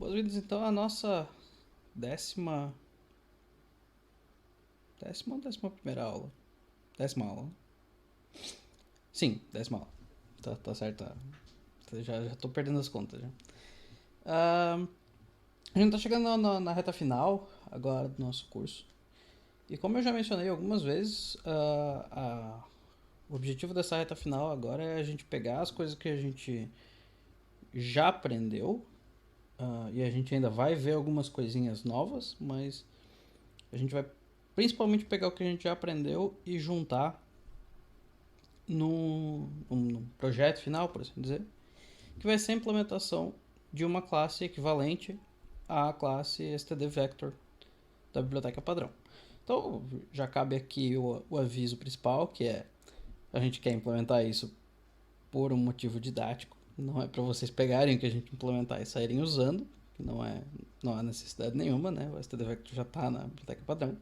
Boas-vindas então à nossa décima. Décima ou 11ª aula? 10ª aula. Sim, 10ª aula. Tá certo. Já tô perdendo as contas já. Ah, a gente tá chegando na reta final agora do nosso curso. E como eu já mencionei algumas vezes, o objetivo dessa reta final agora é a gente pegar as coisas que a gente já aprendeu. E a gente ainda vai ver algumas coisinhas novas, mas a gente vai principalmente pegar o que a gente já aprendeu e juntar num projeto final, por assim dizer, que vai ser a implementação de uma classe equivalente à classe std vector da biblioteca padrão. Então, já cabe aqui o aviso principal, que é a gente quer implementar isso por um motivo didático. Não é para vocês pegarem o que a gente implementar e saírem usando, que não há necessidade nenhuma, né? O std vector já está na biblioteca padrão.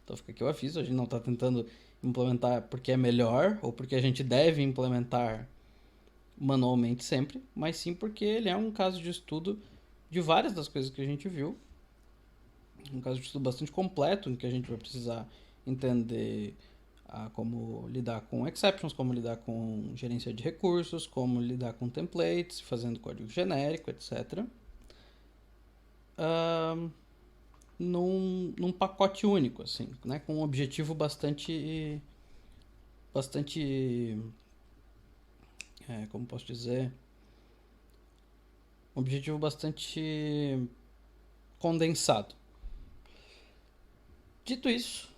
Então fica aqui o aviso, a gente não está tentando implementar porque é melhor ou porque a gente deve implementar manualmente sempre, mas sim porque ele é um caso de estudo de várias das coisas que a gente viu. Um caso de estudo bastante completo, em que a gente vai precisar entender como lidar com exceptions, como lidar com gerência de recursos, como lidar com templates, fazendo código genérico, etc. Num pacote único, assim, né, com um objetivo bastante como posso dizer, um objetivo bastante condensado. Dito isso,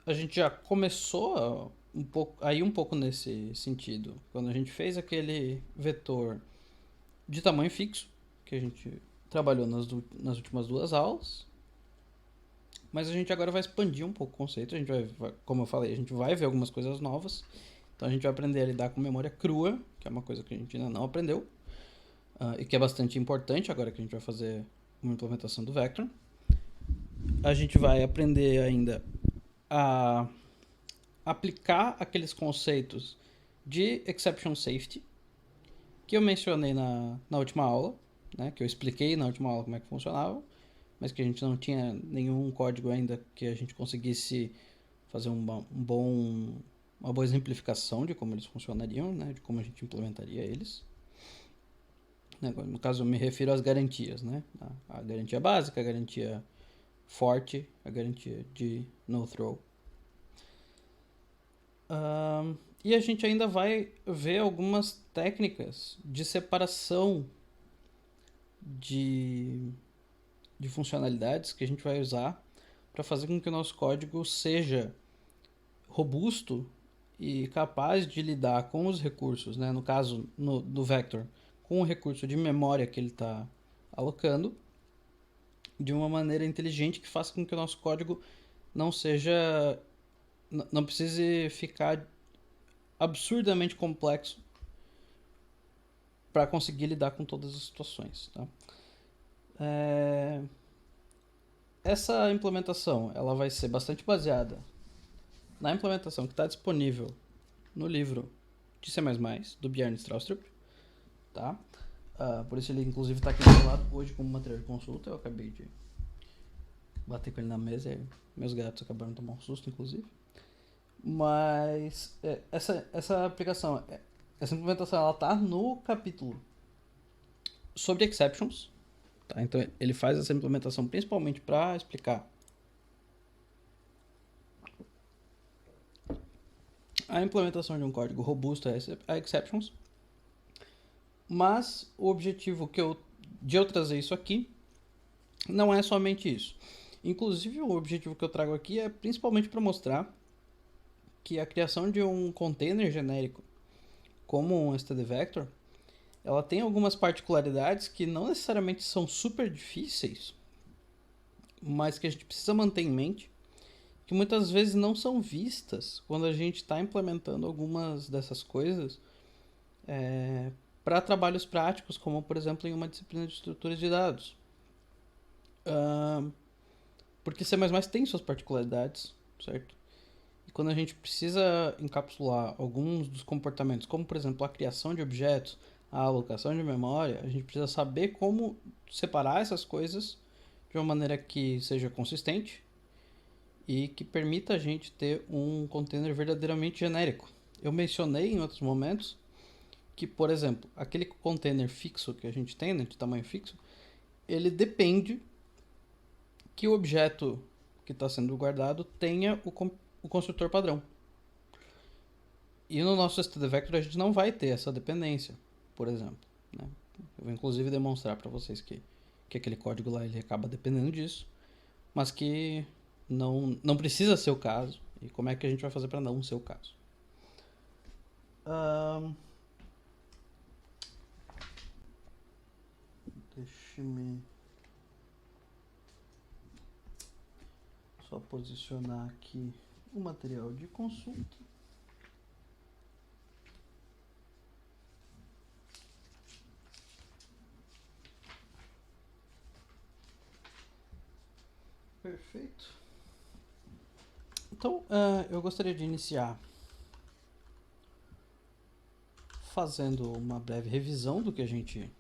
a gente já começou um pouco nesse sentido, quando a gente fez aquele vetor de tamanho fixo, que a gente trabalhou nas últimas duas aulas, mas a gente agora vai expandir um pouco o conceito, a gente vai, como eu falei, a gente vai ver algumas coisas novas, então a gente vai aprender a lidar com memória crua, que é uma coisa que a gente ainda não aprendeu, e que é bastante importante agora que a gente vai fazer uma implementação do Vector. A gente vai aprender ainda a aplicar aqueles conceitos de exception safety que eu mencionei na última aula, né, que eu expliquei na última aula como é que funcionava, mas que a gente não tinha nenhum código ainda que a gente conseguisse fazer uma boa exemplificação de como eles funcionariam, né, de como a gente implementaria eles. No caso, eu me refiro às garantias, né? A garantia básica, a garantia forte, a garantia de no throw. E a gente ainda vai ver algumas técnicas de separação de funcionalidades que a gente vai usar para fazer com que o nosso código seja robusto e capaz de lidar com os recursos, né? No caso do Vector, com o recurso de memória que ele está alocando, de uma maneira inteligente que faça com que o nosso código não seja, não precise ficar absurdamente complexo para conseguir lidar com todas as situações, tá? Essa implementação ela vai ser bastante baseada na implementação que está disponível no livro de C++, do Bjarne Stroustrup, tá? Por isso ele inclusive está aqui do meu lado hoje como material de consulta. Eu acabei de bater com ele na mesa e meus gatos acabaram de tomar um susto, inclusive. Mas essa aplicação, essa implementação, ela tá no capítulo sobre exceptions, tá? Então ele faz essa implementação principalmente para explicar a implementação de um código robusto a exceptions. Mas o objetivo de eu trazer isso aqui não é somente isso. Inclusive, o objetivo que eu trago aqui é principalmente para mostrar que a criação de um container genérico como um std vector, ela tem algumas particularidades que não necessariamente são super difíceis, mas que a gente precisa manter em mente, que muitas vezes não são vistas quando a gente está implementando algumas dessas coisas para trabalhos práticos, como por exemplo em uma disciplina de estruturas de dados. Porque C++ tem suas particularidades, certo? E quando a gente precisa encapsular alguns dos comportamentos, como por exemplo a criação de objetos, a alocação de memória, a gente precisa saber como separar essas coisas de uma maneira que seja consistente e que permita a gente ter um container verdadeiramente genérico. Eu mencionei em outros momentos que, por exemplo, aquele container fixo que a gente tem, né, de tamanho fixo, ele depende que o objeto que está sendo guardado tenha o construtor padrão. E no nosso std vector a gente não vai ter essa dependência, por exemplo. Né? Eu vou inclusive demonstrar para vocês que aquele código lá ele acaba dependendo disso, mas que não precisa ser o caso. E como é que a gente vai fazer para não ser o caso? Deixe-me só posicionar aqui o material de consulta. Perfeito. Então, eu gostaria de iniciar fazendo uma breve revisão do que a gente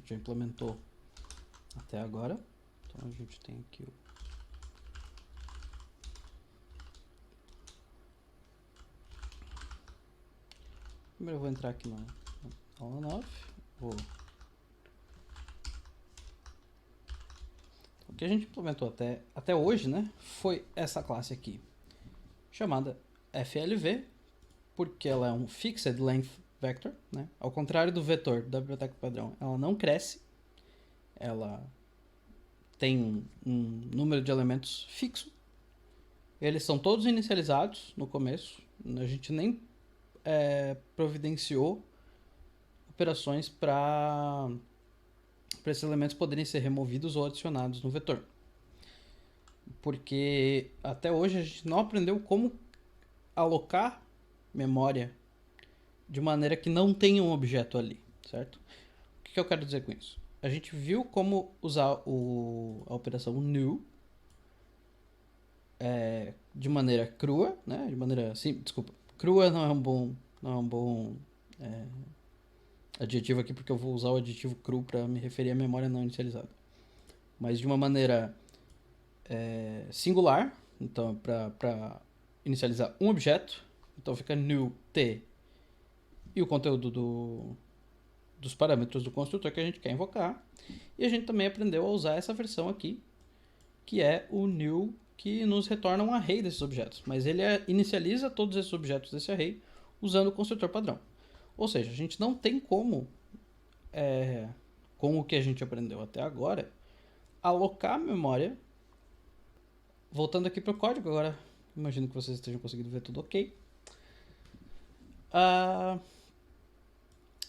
já implementou até agora. Então, a gente tem aqui o primeiro eu vou entrar aqui na aula 9. O que a gente implementou até hoje, né, foi essa classe aqui, chamada FLV, porque ela é um Fixed Length Vector, né? Ao contrário do vetor da biblioteca padrão, ela não cresce, ela tem um número de elementos fixo, eles são todos inicializados no começo, a gente nem providenciou operações para esses elementos poderem ser removidos ou adicionados no vetor. Porque até hoje a gente não aprendeu como alocar memória de maneira que não tenha um objeto ali, certo? O que eu quero dizer com isso? A gente viu como usar a operação new de maneira crua, né? De maneira desculpa, crua não é um bom adjetivo aqui porque eu vou usar o adjetivo cru para me referir à memória não inicializada. Mas de uma maneira singular, então para inicializar um objeto, então fica new t e o conteúdo dos parâmetros do construtor que a gente quer invocar. E a gente também aprendeu a usar essa versão aqui, que é o new, que nos retorna um array desses objetos. Mas ele inicializa todos esses objetos desse array usando o construtor padrão. Ou seja, a gente não tem como, com o que a gente aprendeu até agora, alocar memória. Voltando aqui para o código, agora imagino que vocês estejam conseguindo ver tudo ok.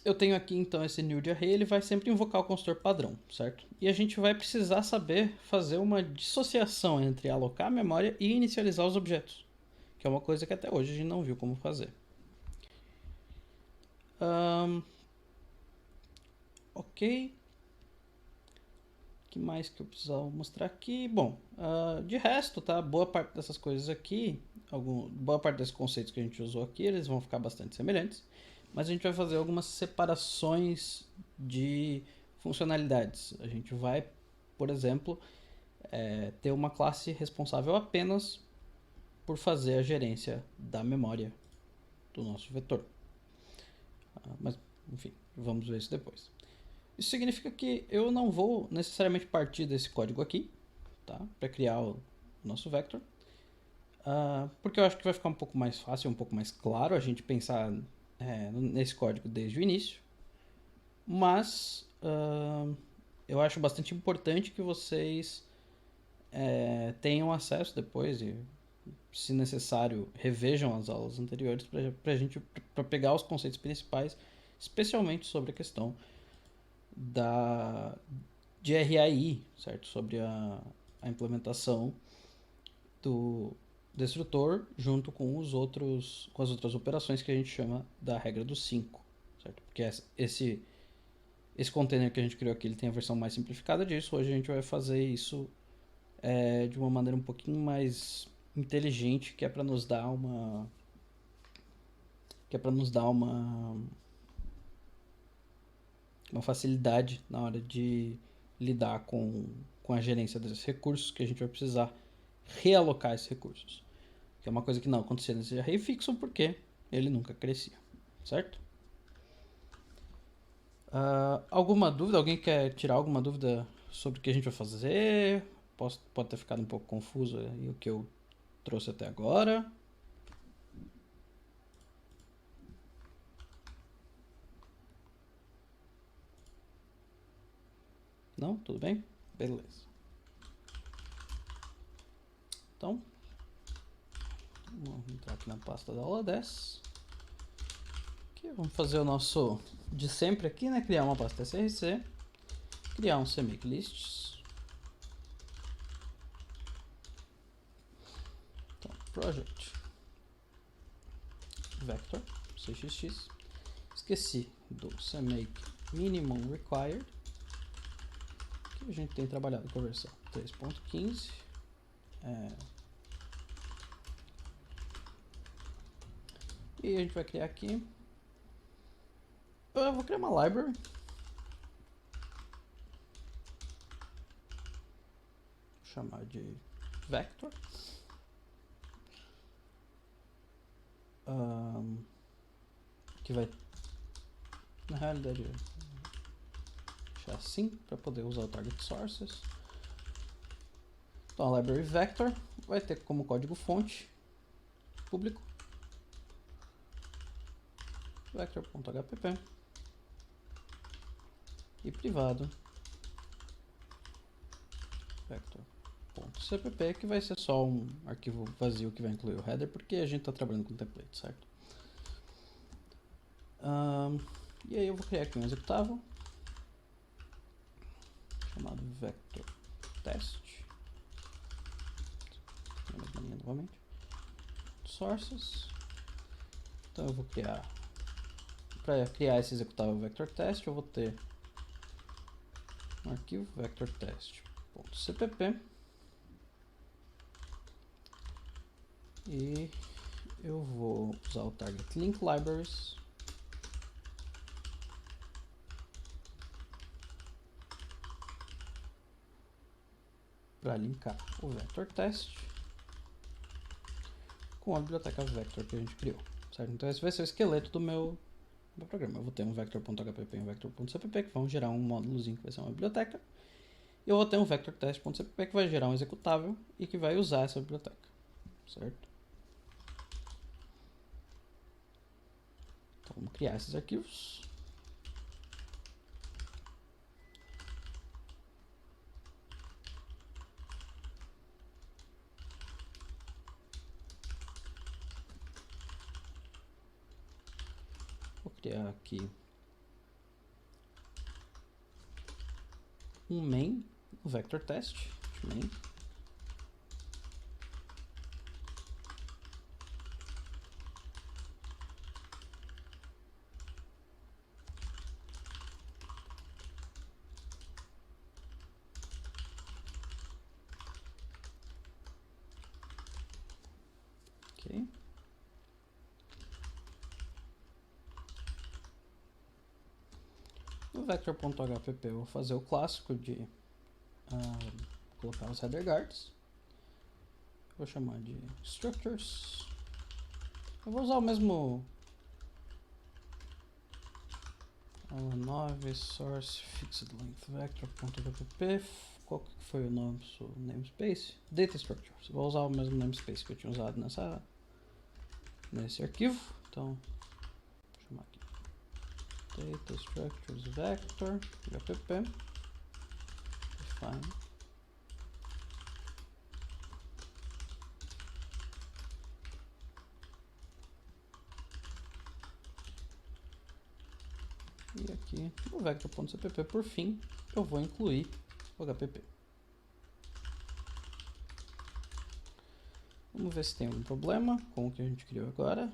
Eu tenho aqui então esse new de array, ele vai sempre invocar o construtor padrão, certo? E a gente vai precisar saber fazer uma dissociação entre alocar a memória e inicializar os objetos, que é uma coisa que até hoje a gente não viu como fazer. Ok. O que mais que eu precisava mostrar aqui? Bom, de resto, tá? Boa parte dessas coisas aqui, boa parte desses conceitos que a gente usou aqui, eles vão ficar bastante semelhantes. Mas a gente vai fazer algumas separações de funcionalidades. A gente vai, por exemplo, ter uma classe responsável apenas por fazer a gerência da memória do nosso vetor. Mas, enfim, vamos ver isso depois. Isso significa que eu não vou necessariamente partir desse código aqui, tá? Para criar o nosso vector. Porque eu acho que vai ficar um pouco mais fácil, um pouco mais claro a gente pensar nesse código desde o início, mas eu acho bastante importante que vocês tenham acesso depois e, se necessário, revejam as aulas anteriores para pegar os conceitos principais, especialmente sobre a questão de RAI, certo? Sobre a implementação do destrutor junto com as outras operações que a gente chama da regra dos 5, certo? Porque esse container que a gente criou aqui, ele tem a versão mais simplificada disso. Hoje a gente vai fazer isso de uma maneira um pouquinho mais inteligente, que é para nos dar uma uma facilidade na hora de lidar com a gerência desses recursos, que a gente vai precisar realocar esses recursos. Que é uma coisa que não acontecia nesse array fixo, porque ele nunca crescia, certo? Alguma dúvida? Alguém quer tirar alguma dúvida sobre o que a gente vai fazer? Pode ter ficado um pouco confuso aí o que eu trouxe até agora. Não? Tudo bem? Beleza. Então, vamos entrar aqui na pasta da aula 10. Aqui, vamos fazer o nosso de sempre aqui, né? Criar uma pasta src, criar um cmake-lists. Então, project vector cxx. Esqueci do cmake minimum required, que a gente tem trabalhado com a versão 3.15. E a gente vai criar aqui. Eu vou criar uma library. Vou chamar de vector. Que vai, na realidade, deixar assim para poder usar o target sources. Então a library vector vai ter como código fonte público vector.hpp e privado vector.cpp, que vai ser só um arquivo vazio que vai incluir o header, porque a gente está trabalhando com template, certo? E aí eu vou criar aqui um executável chamado vector test. Novamente. Sources. Então eu vou criar, para criar esse executável vector test, eu vou ter um arquivo vector test.cpp e eu vou usar o target link libraries para linkar o vector test com a biblioteca vector que a gente criou, certo? Então esse vai ser o esqueleto do meu programa. Eu vou ter um vector.hpp e um vector.cpp que vão gerar um módulozinho que vai ser uma biblioteca. E eu vou ter um vector test.cpp que vai gerar um executável e que vai usar essa biblioteca, certo? Então vamos criar esses arquivos. Vou criar aqui um main, um vector test, main. Ok. No vector.hpp eu vou fazer o clássico de colocar os header guards. Vou chamar de structures. Eu vou usar o mesmo 9 source fixed length vector.hpp. Qual que foi o nosso namespace? Data structures. Vou usar o mesmo namespace que eu tinha usado nesse arquivo. Então, vou chamar aqui data structures vector .hpp define e aqui no vector.cpp, por fim, eu vou incluir o HPP. Vamos ver se tem algum problema com o que a gente criou agora.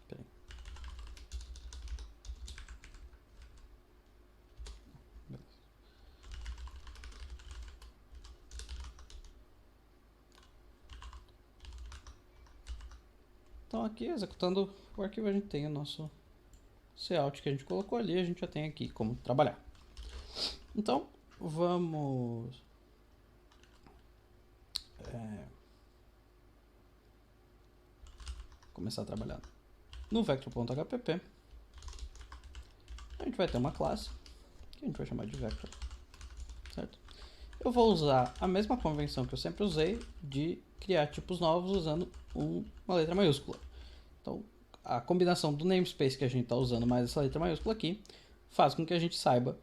Peraí. Beleza. Então aqui, executando o arquivo, a gente tem o nosso layout que a gente colocou ali, a gente já tem aqui como trabalhar. Então, vamos começar a trabalhar no vector.hpp. A gente vai ter uma classe que a gente vai chamar de vector, certo? Eu vou usar a mesma convenção que eu sempre usei de criar tipos novos usando uma letra maiúscula. Então, a combinação do namespace que a gente está usando mais essa letra maiúscula aqui faz com que a gente saiba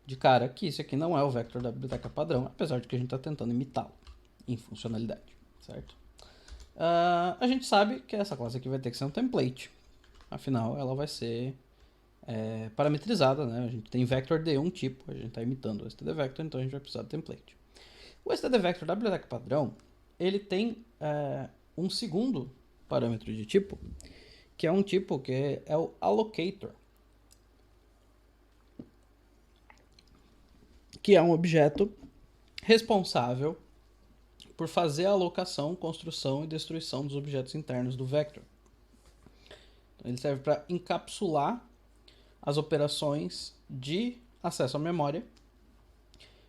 de cara que isso aqui não é o vector da biblioteca padrão, apesar de que a gente está tentando imitá-lo em funcionalidade, certo? A gente sabe que essa classe aqui vai ter que ser um template, afinal ela vai ser parametrizada, né? A gente tem vector de um tipo, a gente está imitando o std vector, então a gente vai precisar de template. O std vector da biblioteca padrão, ele tem um segundo parâmetro de tipo, que é um tipo que é o allocator, que é um objeto responsável por fazer a alocação, construção e destruição dos objetos internos do vector. Então, ele serve para encapsular as operações de acesso à memória,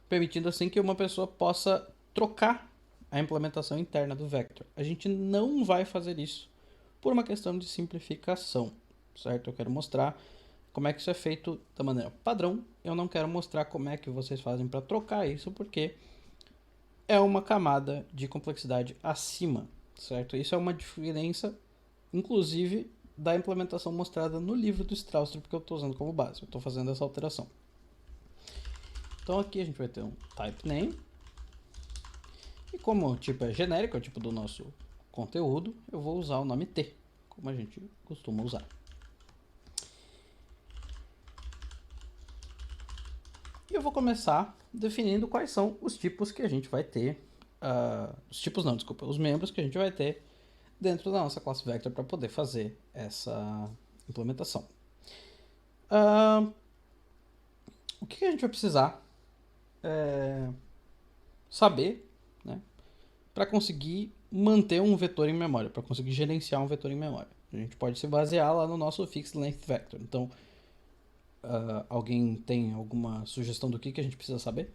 permitindo assim que uma pessoa possa trocar a implementação interna do vector. A gente não vai fazer isso por uma questão de simplificação, certo? Eu quero mostrar como é que isso é feito da maneira padrão. Eu não quero mostrar como é que vocês fazem para trocar isso, porque é uma camada de complexidade acima, certo? Isso é uma diferença, inclusive, da implementação mostrada no livro do Stroustrup que eu estou usando como base. Eu estou fazendo essa alteração. Então aqui a gente vai ter um type name. E como o tipo é genérico, é o tipo do nosso conteúdo, eu vou usar o nome T, como a gente costuma usar. E eu vou começar definindo quais são os tipos que a gente vai ter. Os tipos não, desculpa, os membros que a gente vai ter dentro da nossa classe vector para poder fazer essa implementação. O que a gente vai precisar saber, né, para conseguir manter um vetor em memória, para conseguir gerenciar um vetor em memória? A gente pode se basear lá no nosso fixed length vector. Então, alguém tem alguma sugestão do que a gente precisa saber?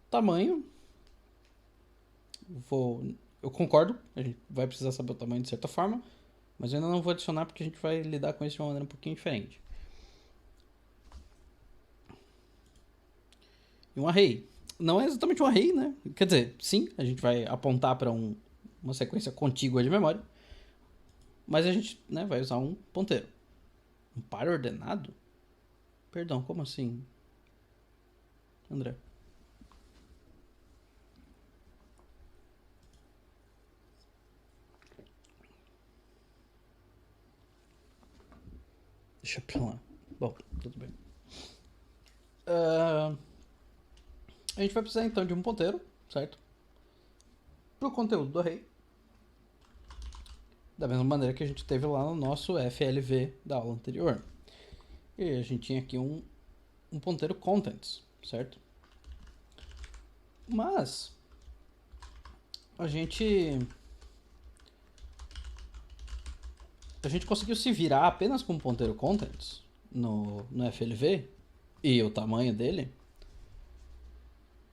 Tamanho. Eu concordo, a gente vai precisar saber o tamanho de certa forma, mas eu ainda não vou adicionar porque a gente vai lidar com isso de uma maneira um pouquinho diferente. E um array. Não é exatamente um array, né? Quer dizer, sim, a gente vai apontar para uma sequência contígua de memória, mas a gente, né, vai usar um ponteiro. Um par ordenado? Perdão, como assim, André? Deixa pra lá. Bom, tudo bem. A gente vai precisar então de um ponteiro, certo? Para o conteúdo do array. Da mesma maneira que a gente teve lá no nosso FLV da aula anterior. E a gente tinha aqui um ponteiro contents, certo? Mas a gente conseguiu se virar apenas com o ponteiro contents no FLV e o tamanho dele,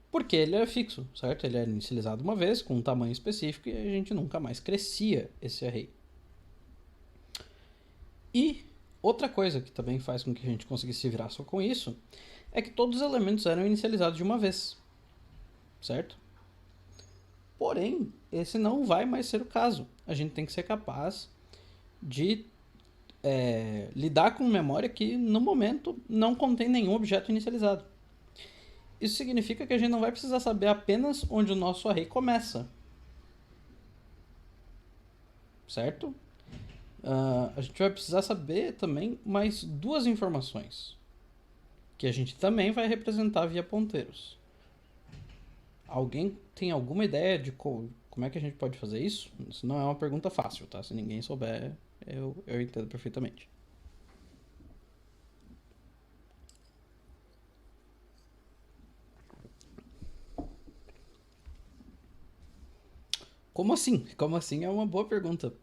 porque ele é fixo, certo? Ele é inicializado uma vez com um tamanho específico e a gente nunca mais crescia esse array. E outra coisa que também faz com que a gente conseguisse se virar só com isso é que todos os elementos eram inicializados de uma vez, certo? Porém, esse não vai mais ser o caso. A gente tem que ser capaz de lidar com memória que no momento não contém nenhum objeto inicializado. Isso significa que a gente não vai precisar saber apenas onde o nosso array começa, certo? A gente vai precisar saber também mais duas informações, que a gente também vai representar via ponteiros. Alguém tem alguma ideia de como é que a gente pode fazer isso? Isso não é uma pergunta fácil, tá? Se ninguém souber, eu entendo perfeitamente. Como assim? Como assim é uma boa pergunta,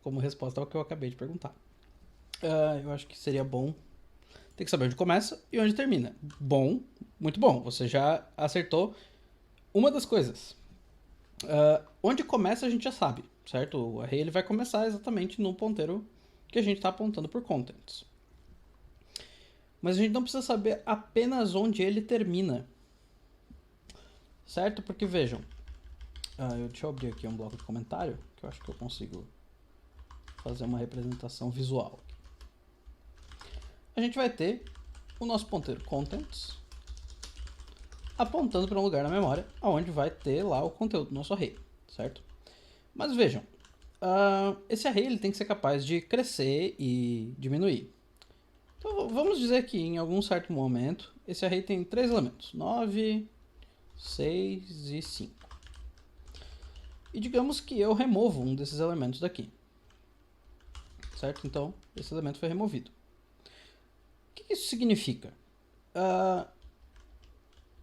como resposta ao que eu acabei de perguntar. Eu acho que seria bom ter que saber onde começa e onde termina. Bom, muito bom. Você já acertou uma das coisas. Onde começa a gente já sabe, certo? O array ele vai começar exatamente no ponteiro que a gente está apontando por contents. Mas a gente não precisa saber apenas onde ele termina, certo? Porque vejam, deixa eu abrir aqui um bloco de comentário, que eu acho que eu consigo fazer uma representação visual. A gente vai ter o nosso ponteiro contents apontando para um lugar na memória onde vai ter lá o conteúdo do nosso array, certo? Mas vejam, esse array ele tem que ser capaz de crescer e diminuir. Então vamos dizer que em algum certo momento esse array tem 3 elementos, 9, 6 e 5. E digamos que eu removo um desses elementos daqui, certo? Então esse elemento foi removido. O que isso significa?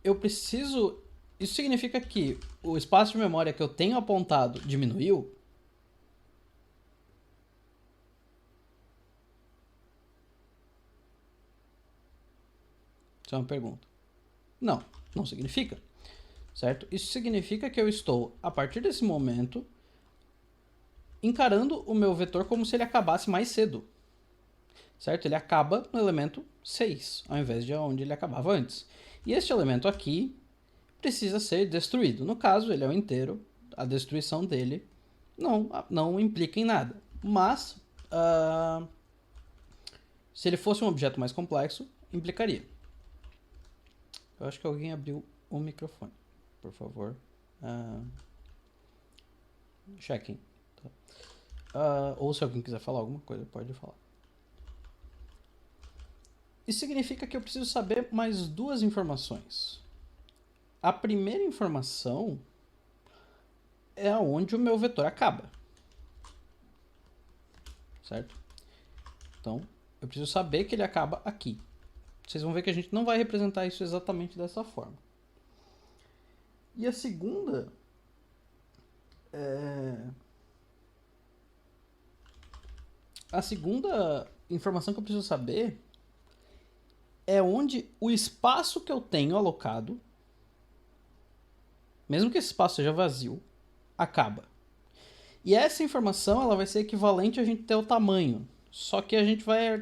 Eu preciso... Isso significa que o espaço de memória que eu tenho apontado diminuiu? Isso é uma pergunta. Não, não significa, certo? Isso significa que eu estou, a partir desse momento, encarando o meu vetor como se ele acabasse mais cedo, certo? Ele acaba no elemento 6, ao invés de onde ele acabava antes. E este elemento aqui precisa ser destruído. No caso, ele é um inteiro, a destruição dele não implica em nada. Mas, se ele fosse um objeto mais complexo, implicaria. Eu acho que alguém abriu o microfone. Por favor. Chequem. Ou se alguém quiser falar alguma coisa, pode falar. Isso significa que eu preciso saber mais 2 informações. A primeira informação é onde o meu vetor acaba. Certo? Então, eu preciso saber que ele acaba aqui. Vocês vão ver que a gente não vai representar isso exatamente dessa forma. E a segunda A segunda informação que eu preciso saber é onde o espaço que eu tenho alocado, mesmo que esse espaço seja vazio, acaba. E essa informação ela vai ser equivalente a gente ter o tamanho. Só que a gente vai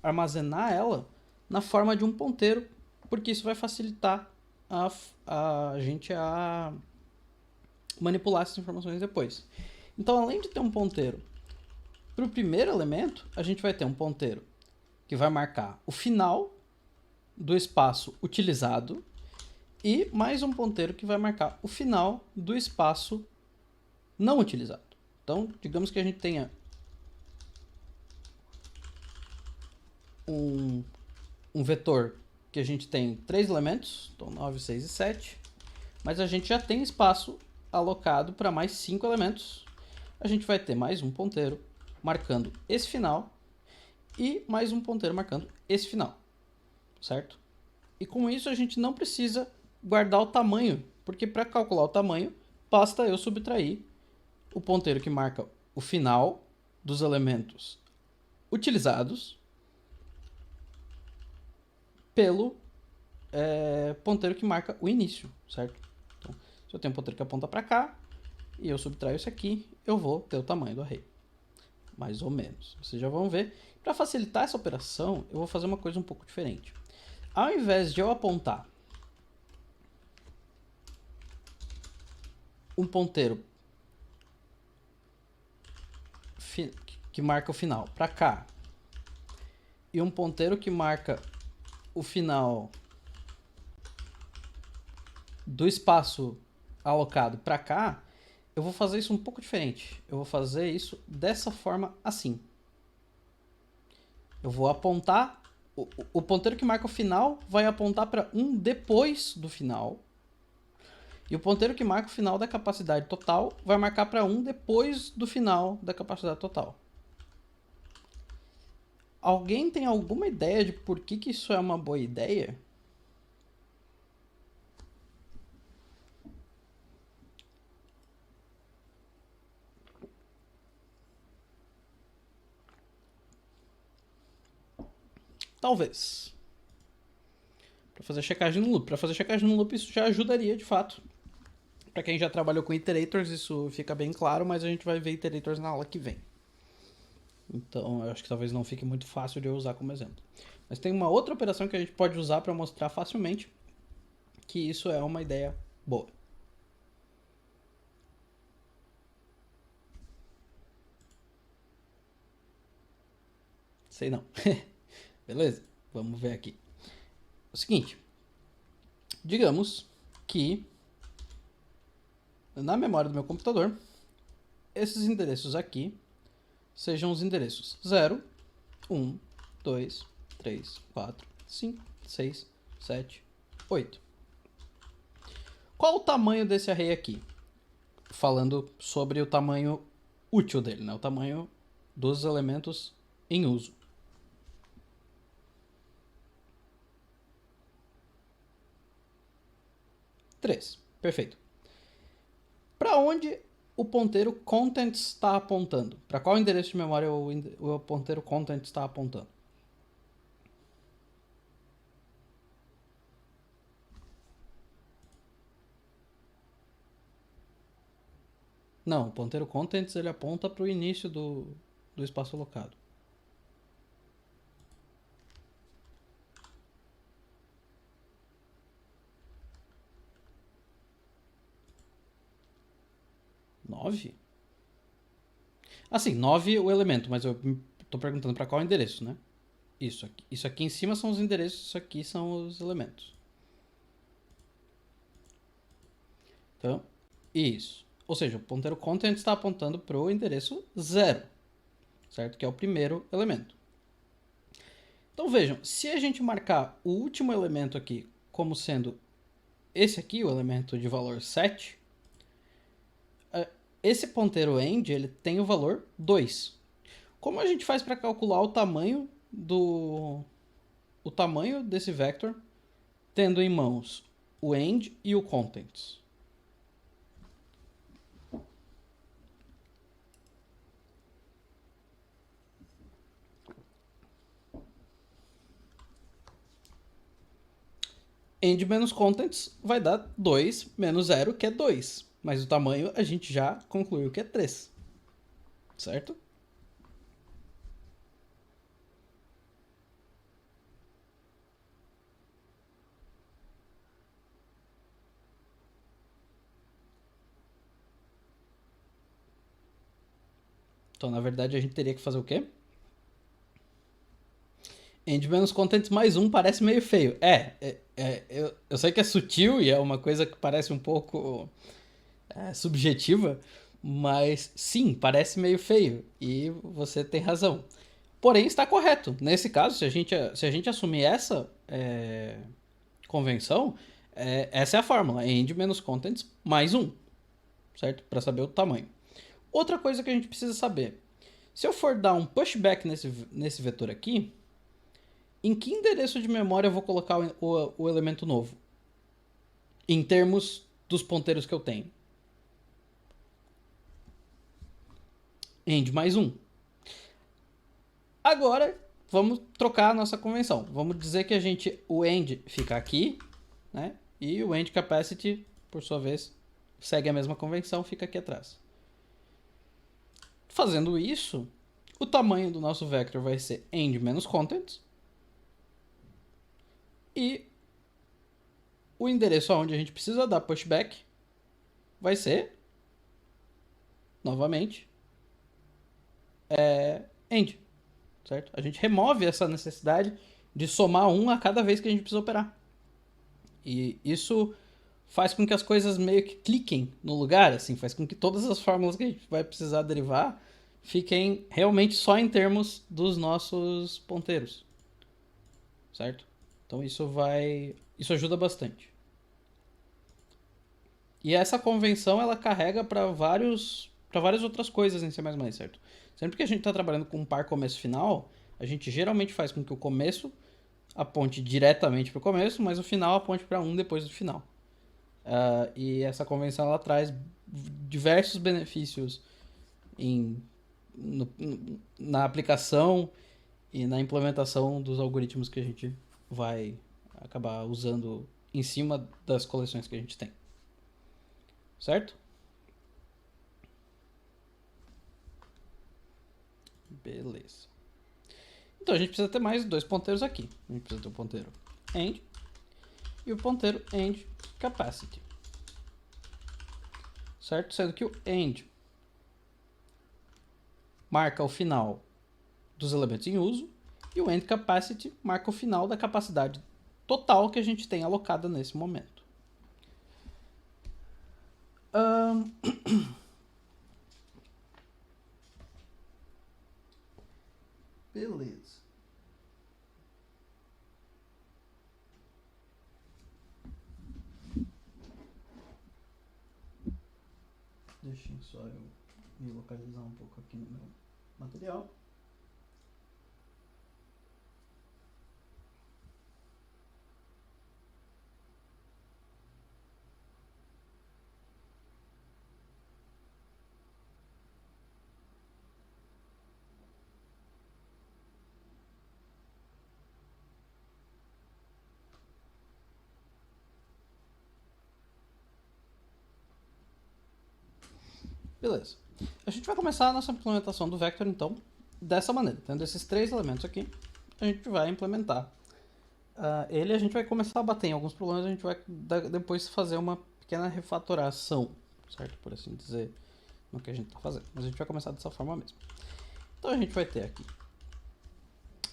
armazenar ela na forma de um ponteiro, porque isso vai facilitar a gente a manipular essas informações depois. Então, além de ter um ponteiro para o primeiro elemento, a gente vai ter um ponteiro que vai marcar o final do espaço utilizado e mais um ponteiro que vai marcar o final do espaço não utilizado. Então, digamos que a gente tenha um vetor que a gente tem 3 elementos, então 9, 6 e 7, mas a gente já tem espaço alocado para mais 5 elementos. A gente vai ter mais um ponteiro marcando esse final e mais um ponteiro marcando esse final, certo? E com isso a gente não precisa guardar o tamanho, porque para calcular o tamanho, basta eu subtrair o ponteiro que marca o final dos elementos utilizados pelo ponteiro que marca o início, certo? Então, se eu tenho um ponteiro que aponta para cá e eu subtraio isso aqui, eu vou ter o tamanho do array. Mais ou menos. Vocês já vão ver. Para facilitar essa operação, eu vou fazer uma coisa um pouco diferente. Ao invés de eu apontar um ponteiro que marca o final para cá e um ponteiro que marca o final do espaço alocado para cá, eu vou fazer isso um pouco diferente. Eu vou fazer isso dessa forma assim. Eu vou apontar... O ponteiro que marca o final vai apontar para um depois do final. E o ponteiro que marca o final da capacidade total vai marcar para um depois do final da capacidade total. Alguém tem alguma ideia de por que isso é uma boa ideia? Talvez. Para fazer checagem no loop. Para fazer checagem no loop, isso já ajudaria, de fato. Para quem já trabalhou com iterators, isso fica bem claro, mas a gente vai ver iterators na aula que vem. Então, eu acho que talvez não fique muito fácil de eu usar como exemplo. Mas tem uma outra operação que a gente pode usar para mostrar facilmente que isso é uma ideia boa. Sei não. Beleza? Vamos ver aqui. O seguinte. Digamos que na memória do meu computador, esses endereços aqui sejam os endereços 0, 1, 2, 3, 4, 5, 6, 7, 8. Qual o tamanho desse array aqui? Falando sobre o tamanho útil dele, né? O tamanho dos elementos em uso. 3. Perfeito. Para onde o ponteiro contents está apontando? Para qual endereço de memória o ponteiro contents está apontando? Não, o ponteiro contents ele aponta para o início do espaço alocado. Nove? Assim, 9 o elemento, mas eu estou perguntando para qual endereço, né? Isso aqui em cima são os endereços, isso aqui são os elementos. Então, isso. Ou seja, o ponteiro content está apontando para o endereço 0, certo? Que é o primeiro elemento. Então vejam, se a gente marcar o último elemento aqui como sendo esse aqui, o elemento de valor 7, esse ponteiro end ele tem o valor 2. Como a gente faz para calcular o tamanho desse vector tendo em mãos o end e o contents? End menos contents vai dar 2 menos 0, que é 2. Mas o tamanho a gente já concluiu que é 3. Certo? Então, na verdade, a gente teria que fazer o quê? End menos contents mais 1 parece meio feio. Eu sei que é sutil e é uma coisa que parece um pouco subjetiva, mas sim, parece meio feio. E você tem razão. Porém, está correto. Nesse caso, se a gente assumir essa convenção, essa é a fórmula. End menos contents mais 1. Certo? Para saber o tamanho. Outra coisa que a gente precisa saber. Se eu for dar um pushback nesse vetor aqui, em que endereço de memória eu vou colocar o elemento novo? Em termos dos ponteiros que eu tenho. End mais 1. Agora, vamos trocar a nossa convenção. Vamos dizer que o end fica aqui, né? E o end capacity, por sua vez, segue a mesma convenção, fica aqui atrás. Fazendo isso, o tamanho do nosso vector vai ser end menos contents. E o endereço aonde a gente precisa dar pushback vai ser, novamente, end. Certo? A gente remove essa necessidade de somar 1 a cada vez que a gente precisa operar. E isso faz com que as coisas meio que cliquem no lugar, assim, faz com que todas as fórmulas que a gente vai precisar derivar fiquem realmente só em termos dos nossos ponteiros. Certo? Então isso ajuda bastante. E essa convenção ela carrega para várias outras coisas em C++, certo? Sempre que a gente está trabalhando com um par começo-final, a gente geralmente faz com que o começo aponte diretamente para o começo, mas o final aponte para 1 depois do final. E essa convenção ela traz diversos benefícios na aplicação e na implementação dos algoritmos que a gente vai acabar usando em cima das coleções que a gente tem. Certo? Beleza. Então a gente precisa ter mais dois ponteiros aqui. A gente precisa ter o ponteiro end e o ponteiro end capacity. Certo? Sendo que o end marca o final dos elementos em uso e o end capacity marca o final da capacidade total que a gente tem alocada nesse momento. Beleza. Deixa só eu me localizar um pouco aqui no meu material. Beleza. A gente vai começar a nossa implementação do vector, então, dessa maneira. Tendo esses três elementos aqui, a gente vai implementar ele. A gente vai começar a bater em alguns problemas, a gente vai depois fazer uma pequena refatoração, certo? Por assim dizer, no que a gente está fazendo. Mas a gente vai começar dessa forma mesmo. Então a gente vai ter aqui,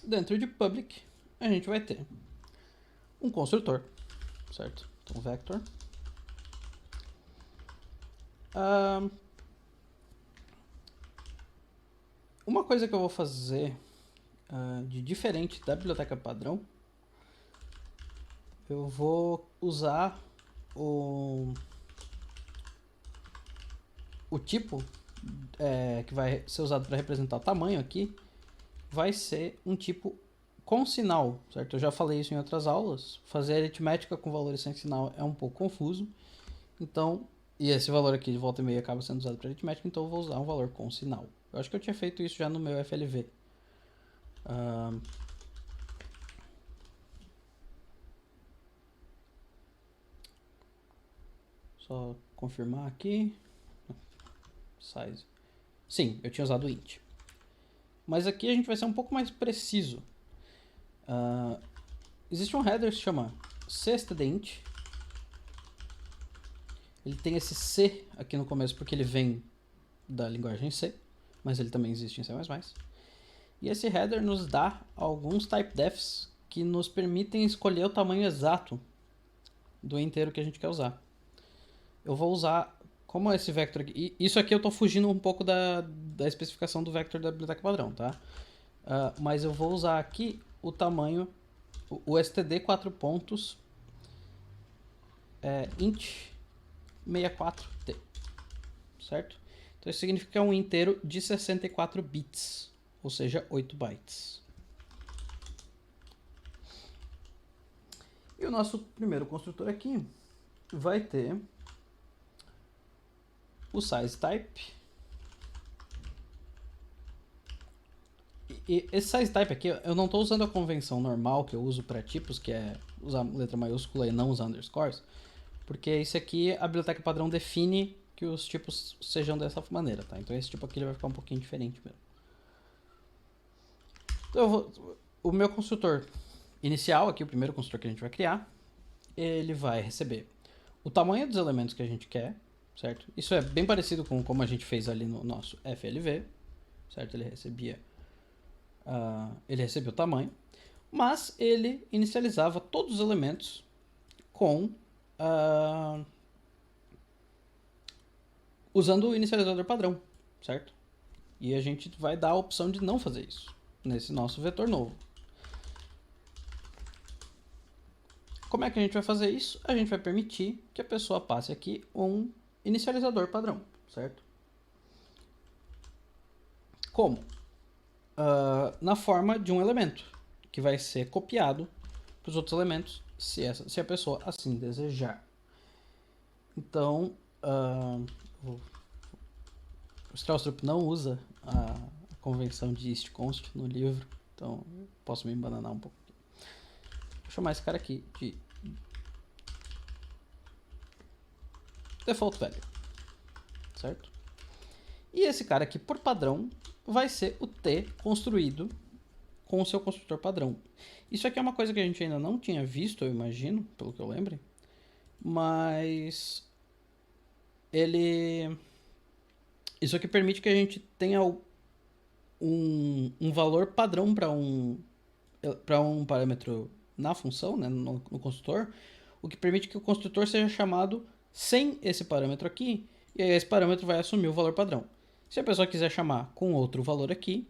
dentro de public, a gente vai ter um construtor, certo? Então vector. Uma coisa que eu vou fazer de diferente da biblioteca padrão, eu vou usar o tipo que vai ser usado para representar o tamanho aqui, vai ser um tipo com sinal, certo? Eu já falei isso em outras aulas. Fazer aritmética com valores sem sinal é um pouco confuso. Então, e esse valor aqui de volta e meia acaba sendo usado para aritmética, então eu vou usar um valor com sinal. Eu acho que eu tinha feito isso já no meu FLV. Só confirmar aqui. Size. Sim, eu tinha usado int. Mas aqui a gente vai ser um pouco mais preciso. Existe um header que se chama cstdint. Ele tem esse C aqui no começo porque ele vem da linguagem C, mas ele também existe em C++. E esse header nos dá alguns typedefs que nos permitem escolher o tamanho exato do inteiro que a gente quer usar. Eu vou usar, como esse vector aqui, isso aqui eu estou fugindo um pouco da especificação do vector da biblioteca padrão, tá? Mas eu vou usar aqui o tamanho, o std 4 pontos int 64t, certo? Então isso significa que é um inteiro de 64 bits, ou seja, 8 bytes. E o nosso primeiro construtor aqui vai ter o size type. E esse size type aqui, eu não estou usando a convenção normal que eu uso para tipos, que é usar letra maiúscula e não usar underscores, porque isso aqui a biblioteca padrão define que os tipos sejam dessa maneira, tá? Então esse tipo aqui ele vai ficar um pouquinho diferente mesmo. Então o meu construtor inicial aqui, o primeiro construtor que a gente vai criar, ele vai receber o tamanho dos elementos que a gente quer, certo? Isso é bem parecido com como a gente fez ali no nosso FLV, certo? Ele recebia o tamanho, mas ele inicializava todos os elementos com usando o inicializador padrão, certo? E a gente vai dar a opção de não fazer isso nesse nosso vetor novo. Como é que a gente vai fazer isso? A gente vai permitir que a pessoa passe aqui um inicializador padrão, certo? Como? Na forma de um elemento, que vai ser copiado para os outros elementos, se a pessoa assim desejar. Então, o Strausstrup não usa a convenção de istconst no livro, Então, posso me embananar um pouco. Vou chamar esse cara aqui de default value, certo? E esse cara aqui, por padrão, vai ser o T construído com o seu construtor padrão. Isso aqui é uma coisa que a gente ainda não tinha visto, eu imagino, pelo que eu lembro. Mas isso aqui permite que a gente tenha um valor padrão para um parâmetro na função, né, no construtor, o que permite que o construtor seja chamado sem esse parâmetro aqui, e aí esse parâmetro vai assumir o valor padrão. Se a pessoa quiser chamar com outro valor aqui,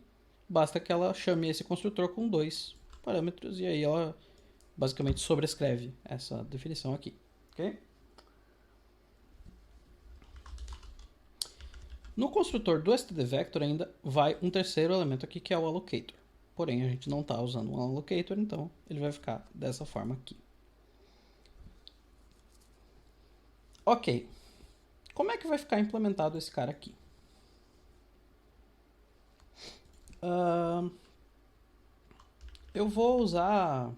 basta que ela chame esse construtor com 2 parâmetros, e aí ela basicamente sobrescreve essa definição aqui. Ok? No construtor do stdvector ainda vai um terceiro elemento aqui, que é o allocator. Porém, a gente não está usando um allocator, então ele vai ficar dessa forma aqui. Ok. Como é que vai ficar implementado esse cara aqui? Eu vou usar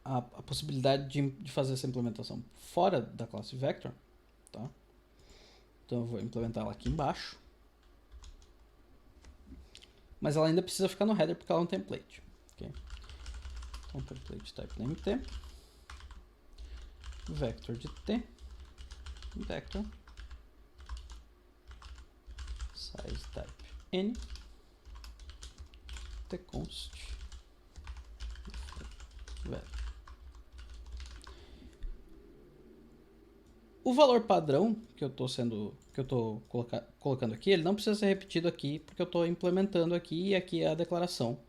a possibilidade de fazer essa implementação fora da classe Vector. Tá? Então eu vou implementar ela aqui embaixo. Mas ela ainda precisa ficar no header porque ela é um template. Okay? Então template type name t. Vector de t. Vector. Size type n. tconst. Value. O valor padrão que eu estou colocando aqui, ele não precisa ser repetido aqui, porque eu estou implementando aqui e aqui é a declaração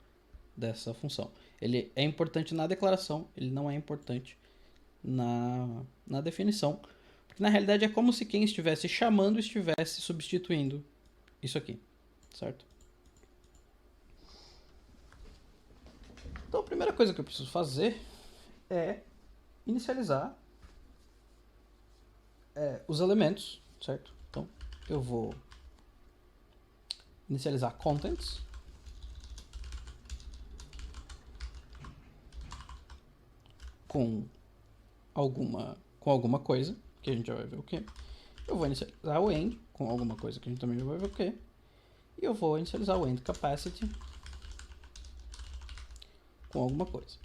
dessa função. Ele é importante na declaração, ele não é importante na definição, porque na realidade é como se quem estivesse chamando estivesse substituindo isso aqui, certo? Então a primeira coisa que eu preciso fazer é inicializar os elementos, certo? Então, eu vou inicializar contents com alguma coisa, que a gente já vai ver o que. Eu vou inicializar o end com alguma coisa, que a gente também já vai ver o que. E eu vou inicializar o end capacity com alguma coisa.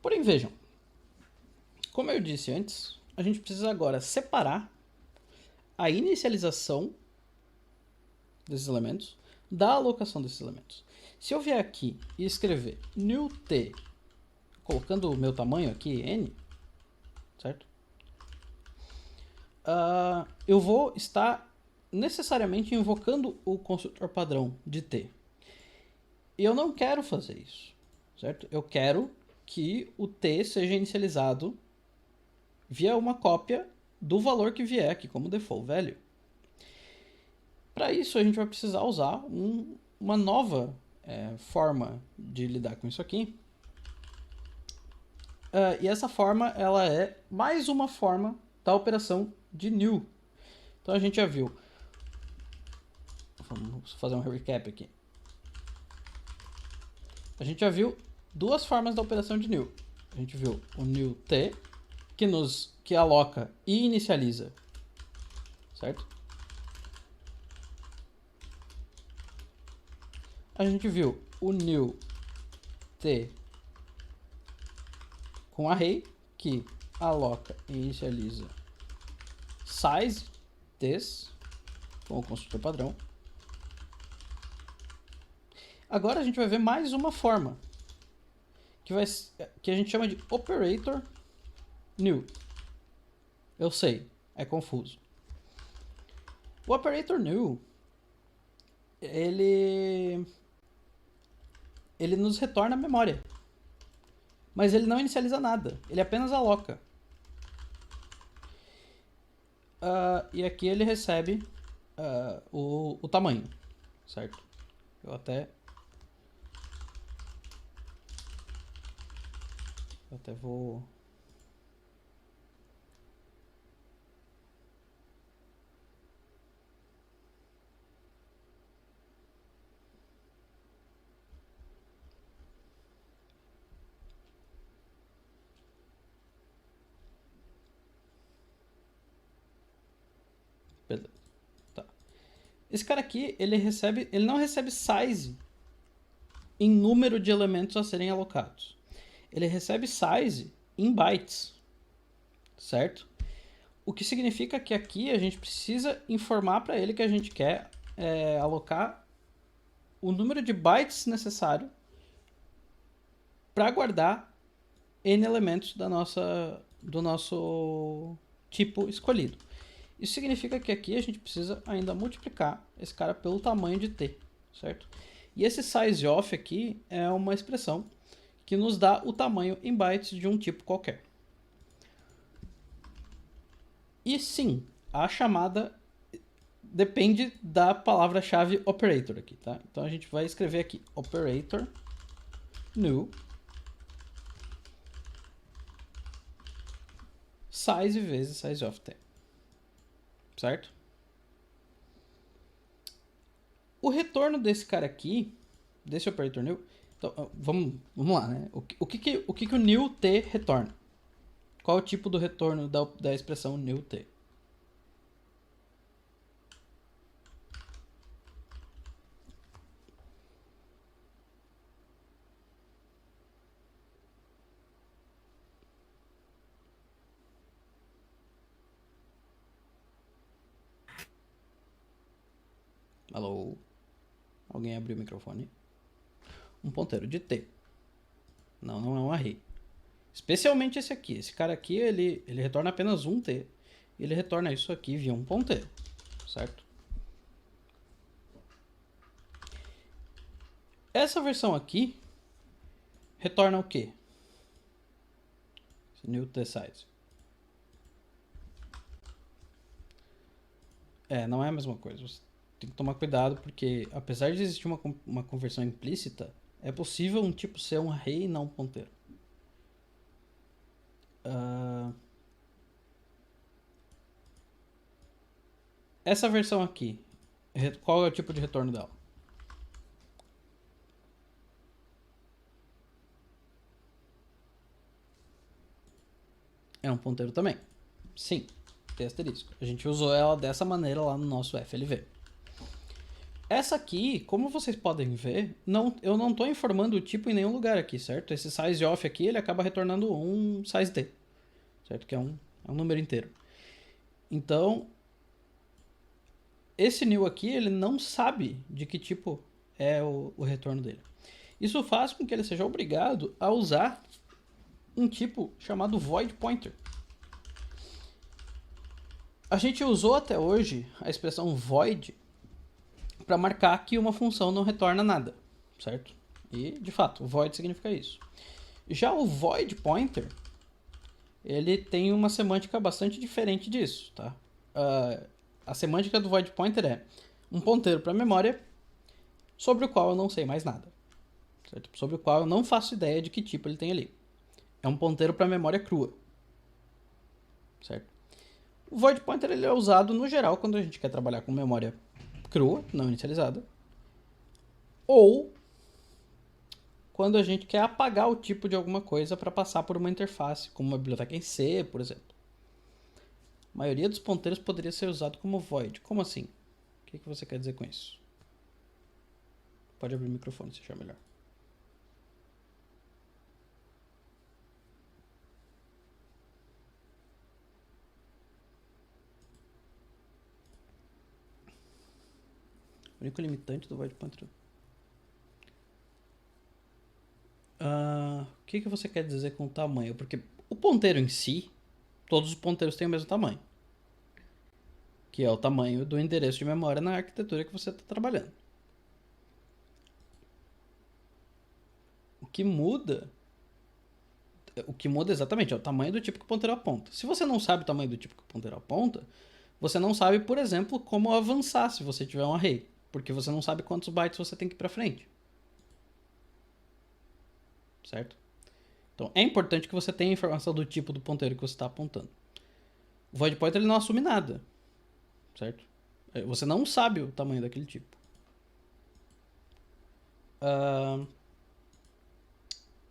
Porém, vejam, como eu disse antes, a gente precisa agora separar a inicialização desses elementos da alocação desses elementos. Se eu vier aqui e escrever new t, colocando o meu tamanho aqui, n, certo? Eu vou estar necessariamente invocando o construtor padrão de t. E eu não quero fazer isso, certo? Eu quero que o t seja inicializado via uma cópia do valor que vier aqui como default value. Para isso, a gente vai precisar usar uma nova forma de lidar com isso aqui. E essa forma, ela é mais uma forma da operação de new. Então a gente já viu. Vamos fazer um recap aqui. A gente já viu duas formas da operação de new. A gente viu o new t, que aloca e inicializa, certo? A gente viu o new t com array, que aloca e inicializa size ts com o construtor padrão. Agora a gente vai ver mais uma forma, que a gente chama de operator new. Eu sei, é confuso. O operator new, ele nos retorna a memória. Mas ele não inicializa nada, ele apenas aloca. E aqui ele recebe o tamanho, certo? Eu até vou... Beleza. Tá. Esse cara aqui, ele não recebe size em número de elementos a serem alocados. Ele recebe size em bytes, certo? O que significa que aqui a gente precisa informar para ele que a gente quer alocar o número de bytes necessário para guardar n elementos do nosso tipo escolhido. Isso significa que aqui a gente precisa ainda multiplicar esse cara pelo tamanho de t, certo? E esse sizeof aqui é uma expressão que nos dá o tamanho em bytes de um tipo qualquer. E sim, a chamada depende da palavra-chave operator aqui, tá? Então a gente vai escrever aqui operator new size vezes sizeof t, certo? O retorno desse cara aqui, desse operator new, então, vamos lá, né? O que o new t retorna? Qual é o tipo do retorno da expressão new t? Alô? Alguém abriu o microfone? Um ponteiro de t. Não é um array. Especialmente esse aqui. Esse cara aqui, ele retorna apenas um t. Ele retorna isso aqui via um ponteiro, certo? Essa versão aqui retorna o quê? Esse new t size. Não é a mesma coisa. Você tem que tomar cuidado porque, apesar de existir uma conversão implícita, é possível um tipo ser um array e não um ponteiro. Essa versão aqui, qual é o tipo de retorno dela? É um ponteiro também. Sim, tem asterisco. A gente usou ela dessa maneira lá no nosso FLV. Essa aqui, como vocês podem ver, eu não estou informando o tipo em nenhum lugar aqui, certo? Esse sizeof aqui, ele acaba retornando um size t, certo? Que é um número inteiro. Então, esse new aqui, ele não sabe de que tipo é o retorno dele. Isso faz com que ele seja obrigado a usar um tipo chamado void pointer. A gente usou até hoje a expressão void para marcar que uma função não retorna nada, certo? E, de fato, o void significa isso. Já o void pointer, ele tem uma semântica bastante diferente disso, tá? A semântica do void pointer é um ponteiro para a memória sobre o qual eu não sei mais nada, certo? Sobre o qual eu não faço ideia de que tipo ele tem ali. É um ponteiro para a memória crua, certo? O void pointer ele é usado no geral quando a gente quer trabalhar com memória crua, não inicializada, ou quando a gente quer apagar o tipo de alguma coisa para passar por uma interface, como uma biblioteca em C, por exemplo. A maioria dos ponteiros poderia ser usado como void. Como assim? O que você quer dizer com isso? Pode abrir o microfone se achar melhor. O único limitante do void pointer. O que você quer dizer com o tamanho? Porque o ponteiro em si, todos os ponteiros têm o mesmo tamanho, que é o tamanho do endereço de memória na arquitetura que você está trabalhando. O que muda exatamente é o tamanho do tipo que o ponteiro aponta. Se você não sabe o tamanho do tipo que o ponteiro aponta, você não sabe, por exemplo, como avançar se você tiver um array, porque você não sabe quantos bytes você tem que ir para frente. Certo? Então é importante que você tenha informação do tipo do ponteiro que você está apontando. O void pointer ele não assume nada, certo? Você não sabe o tamanho daquele tipo.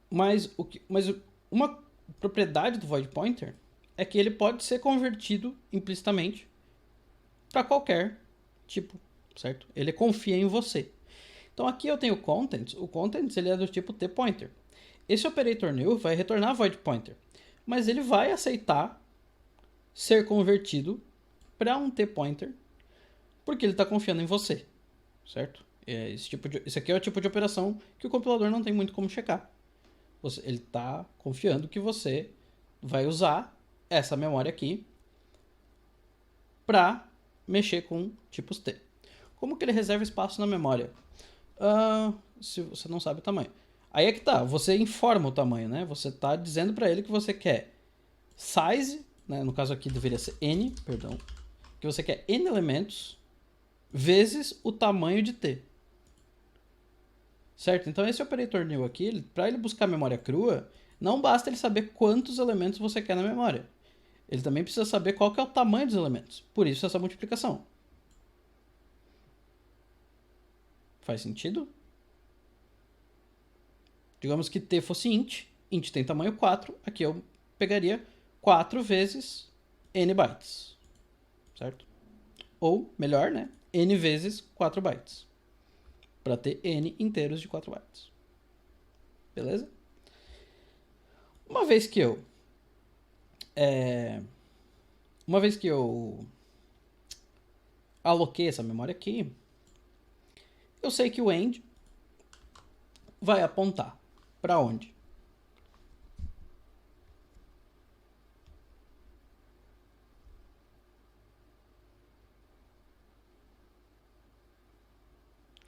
Mas uma propriedade do void pointer é que ele pode ser convertido implicitamente para qualquer tipo, certo? Ele confia em você. Então aqui eu tenho contents. O contents ele é do tipo tPointer. Esse operator new vai retornar void pointer, mas ele vai aceitar ser convertido para um tPointer porque ele está confiando em você, certo? Esse aqui é o tipo de operação que o compilador não tem muito como checar. Ele está confiando que você vai usar essa memória aqui para mexer com tipos T. Como que ele reserva espaço na memória? Se você não sabe o tamanho. Aí é que tá, você informa o tamanho, né? Você está dizendo para ele que você quer size, né? No caso aqui deveria ser n, perdão, que você quer n elementos vezes o tamanho de T. Certo? Então esse operator new aqui, para ele buscar memória crua, não basta ele saber quantos elementos você quer na memória. Ele também precisa saber qual que é o tamanho dos elementos. Por isso essa multiplicação. Faz sentido? Digamos que T fosse int. Int tem tamanho 4. Aqui eu pegaria 4 vezes n bytes. Certo? Ou, melhor, né? N vezes 4 bytes. Para ter n inteiros de 4 bytes. Beleza? Uma vez que eu aloquei essa memória aqui, eu sei que o end vai apontar para onde?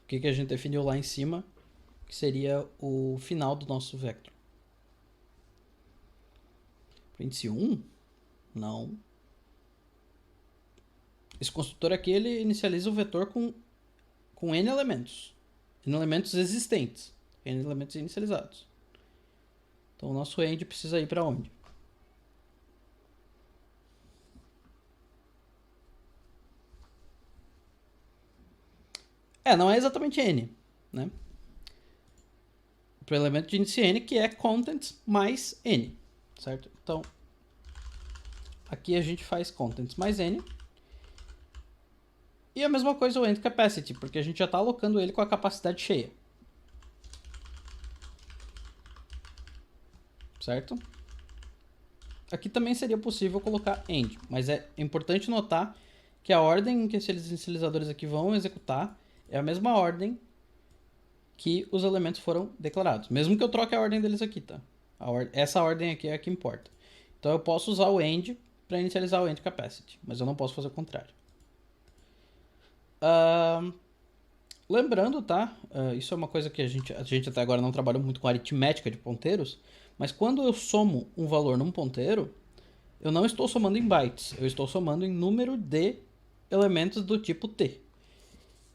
O que a gente definiu lá em cima, que seria o final do nosso vector. Índice 1? Não. Esse construtor aqui, ele inicializa o vetor com n elementos. N elementos existentes. N elementos inicializados. Então o nosso end precisa ir para onde? Não é exatamente n, né? Para o elemento de índice n, que é contents mais n, certo? Então, aqui a gente faz contents mais n. E a mesma coisa o end capacity, porque a gente já está alocando ele com a capacidade cheia. Certo? Aqui também seria possível colocar end, mas é importante notar que a ordem em que esses inicializadores aqui vão executar é a mesma ordem que os elementos foram declarados. Mesmo que eu troque a ordem deles aqui, tá? Essa ordem aqui é a que importa. Então eu posso usar o end para inicializar o end capacity, mas eu não posso fazer o contrário. Lembrando, tá? Isso é uma coisa que a gente até agora não trabalhou muito com aritmética de ponteiros, mas quando eu somo um valor num ponteiro, eu não estou somando em bytes, eu estou somando em número de elementos do tipo T.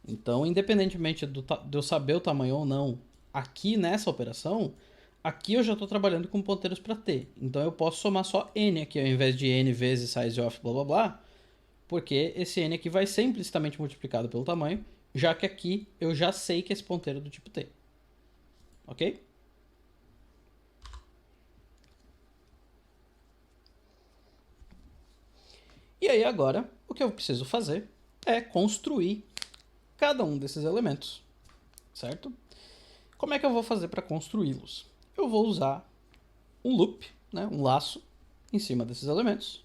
Então, independentemente de eu saber o tamanho ou não aqui nessa operação, aqui eu já estou trabalhando com ponteiros para T. Então eu posso somar só n aqui ao invés de n vezes size of blá blá blá, porque esse n aqui vai ser implicitamente multiplicado pelo tamanho, já que aqui eu já sei que esse ponteiro é do tipo T. Ok? E aí agora, o que eu preciso fazer é construir cada um desses elementos, certo? Como é que eu vou fazer para construí-los? Eu vou usar um loop, né, um laço, em cima desses elementos.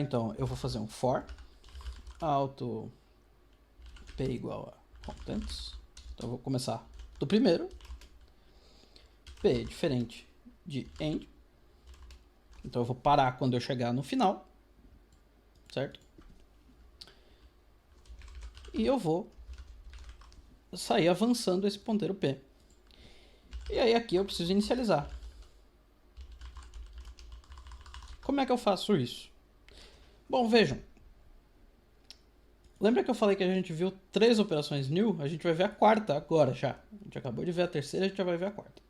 Então, eu vou fazer um for auto p igual a contents. Então, eu vou começar do primeiro. P diferente de end. Então, eu vou parar quando eu chegar no final, certo? E eu vou sair avançando esse ponteiro P. E aí aqui eu preciso inicializar. Como é que eu faço isso? Bom, vejam. Lembra que eu falei que a gente viu 3 operações new? A gente vai ver a quarta agora já. A gente acabou de ver a terceira, a gente já vai ver a quarta.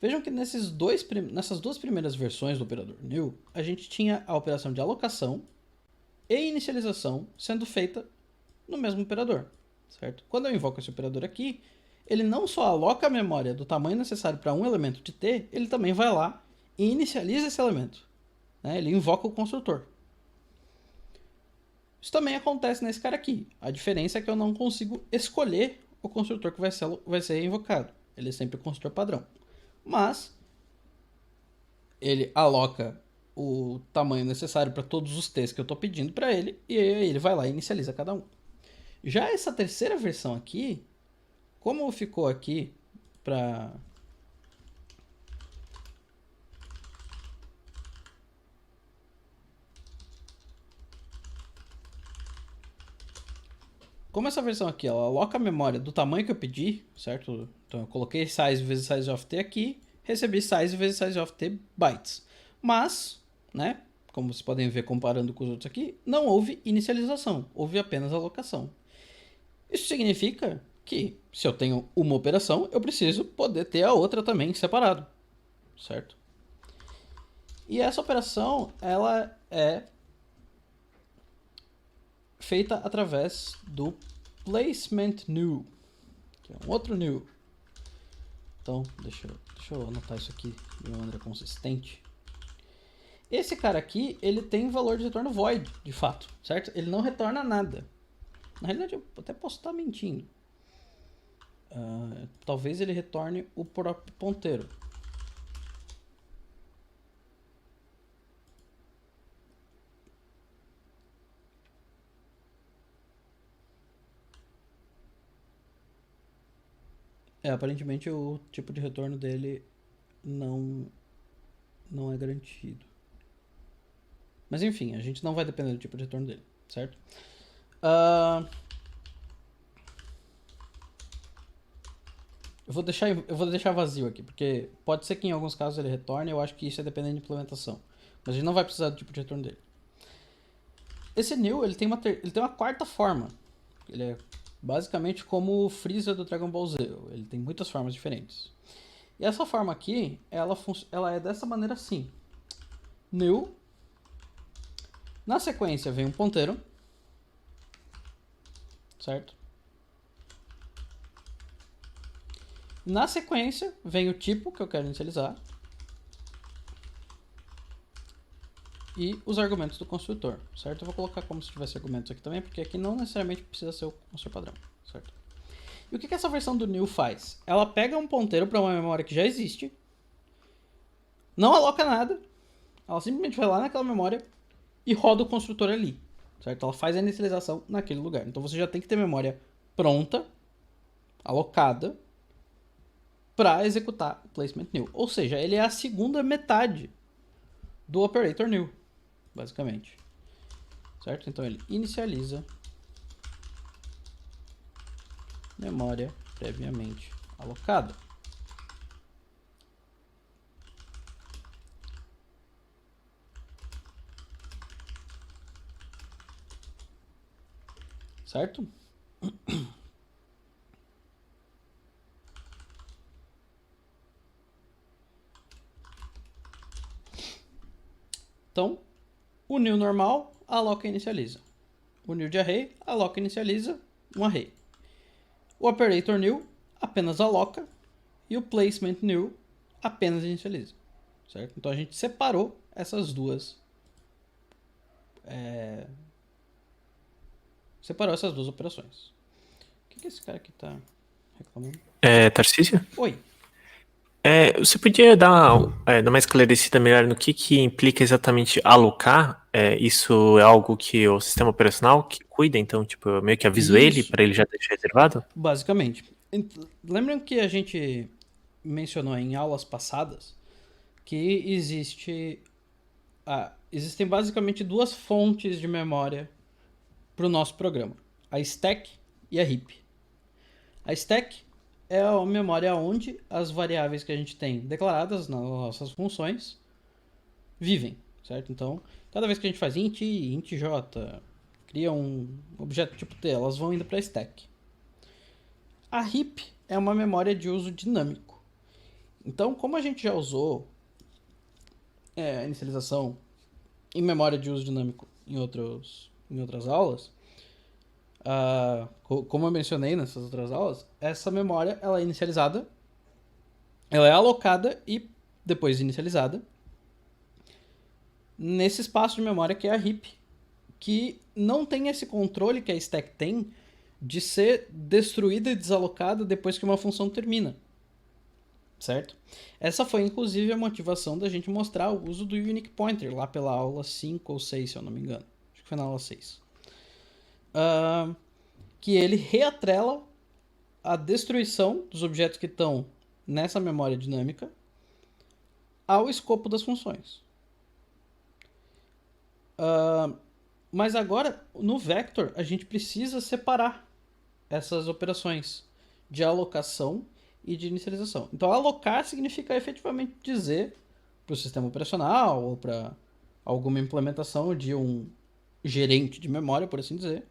Vejam que nessas duas primeiras versões do operador new, a gente tinha a operação de alocação e inicialização sendo feita no mesmo operador, certo? Quando eu invoco esse operador aqui, ele não só aloca a memória do tamanho necessário para um elemento de T, ele também vai lá e inicializa esse elemento. né? Ele invoca o construtor. Isso também acontece nesse cara aqui. A diferença é que eu não consigo escolher o construtor que vai ser invocado. Ele é sempre o construtor padrão. Mas ele aloca o tamanho necessário para todos os T's que eu estou pedindo para ele, e aí ele vai lá e inicializa cada um. Já essa terceira versão aqui, como ficou aqui para como essa versão aqui, ela aloca a memória do tamanho que eu pedi, certo? Então eu coloquei size vezes size of t aqui, recebi size vezes size of t bytes. Mas, né, como vocês podem ver comparando com os outros aqui, não houve inicialização, houve apenas alocação. Isso significa que se eu tenho uma operação, eu preciso poder ter a outra também separado, certo? E essa operação, ela é feita através do placement new, que é um outro new. Então, deixa eu anotar isso aqui de uma maneira consistente. Esse cara aqui, ele tem valor de retorno void, de fato, certo? Ele não retorna nada. Na realidade, eu até posso estar mentindo. Talvez ele retorne o próprio ponteiro. Aparentemente o tipo de retorno dele não é garantido. Mas enfim, a gente não vai depender do tipo de retorno dele, certo? Eu vou deixar vazio aqui, porque pode ser que em alguns casos ele retorne, eu acho que isso é dependendo de implementação. Mas a gente não vai precisar do tipo de retorno dele. Esse new, ele tem uma quarta forma. Ele é basicamente como o Freezer do Dragon Ball Z. Ele tem muitas formas diferentes. E essa forma aqui, ela é dessa maneira assim. New. Na sequência vem um ponteiro. Certo? Na sequência vem o tipo que eu quero inicializar. E os argumentos do construtor, certo? Eu vou colocar como se tivesse argumentos aqui também, porque aqui não necessariamente precisa ser o construtor padrão, certo? E o que essa versão do new faz? Ela pega um ponteiro para uma memória que já existe, não aloca nada, ela simplesmente vai lá naquela memória e roda o construtor ali, certo? Ela faz a inicialização naquele lugar. Então você já tem que ter memória pronta, alocada, para executar o placement new. Ou seja, ele é a segunda metade do operator new, basicamente. Certo? Então ele inicializa memória previamente alocada. Certo? Então, o new normal aloca e inicializa. O new de array aloca e inicializa um array. O operator new apenas aloca e o placement new apenas inicializa. Certo? Então a gente separou essas duas operações. O que esse cara aqui tá reclamando? Tarcísio? Oi. Você podia dar uma esclarecida melhor no que implica exatamente alocar? Isso é algo que o sistema operacional que cuida, então, tipo, eu meio que aviso ele Isso. para ele já deixar reservado? Basicamente. Lembram que a gente mencionou em aulas passadas que existem basicamente duas fontes de memória para o nosso programa: a stack e a heap. A stack é a memória onde as variáveis que a gente tem declaradas nas nossas funções vivem, certo? Então, cada vez que a gente faz int i, int j, cria um objeto tipo t, elas vão indo para a stack. A heap é uma memória de uso dinâmico. Então, como a gente já usou a inicialização em memória de uso dinâmico em outras aulas, como eu mencionei nessas outras aulas, essa memória ela é inicializada, ela é alocada e depois inicializada nesse espaço de memória que é a heap, que não tem esse controle que a stack tem de ser destruída e desalocada depois que uma função termina. Certo? Essa foi inclusive a motivação da gente mostrar o uso do Unique Pointer lá pela aula 5 ou 6, se eu não me engano. Acho que foi na aula 6. Que ele reatrela a destruição dos objetos que estão nessa memória dinâmica ao escopo das funções. Mas agora, no Vector, a gente precisa separar essas operações de alocação e de inicialização. Então, alocar significa efetivamente dizer para o sistema operacional ou para alguma implementação de um gerente de memória, por assim dizer,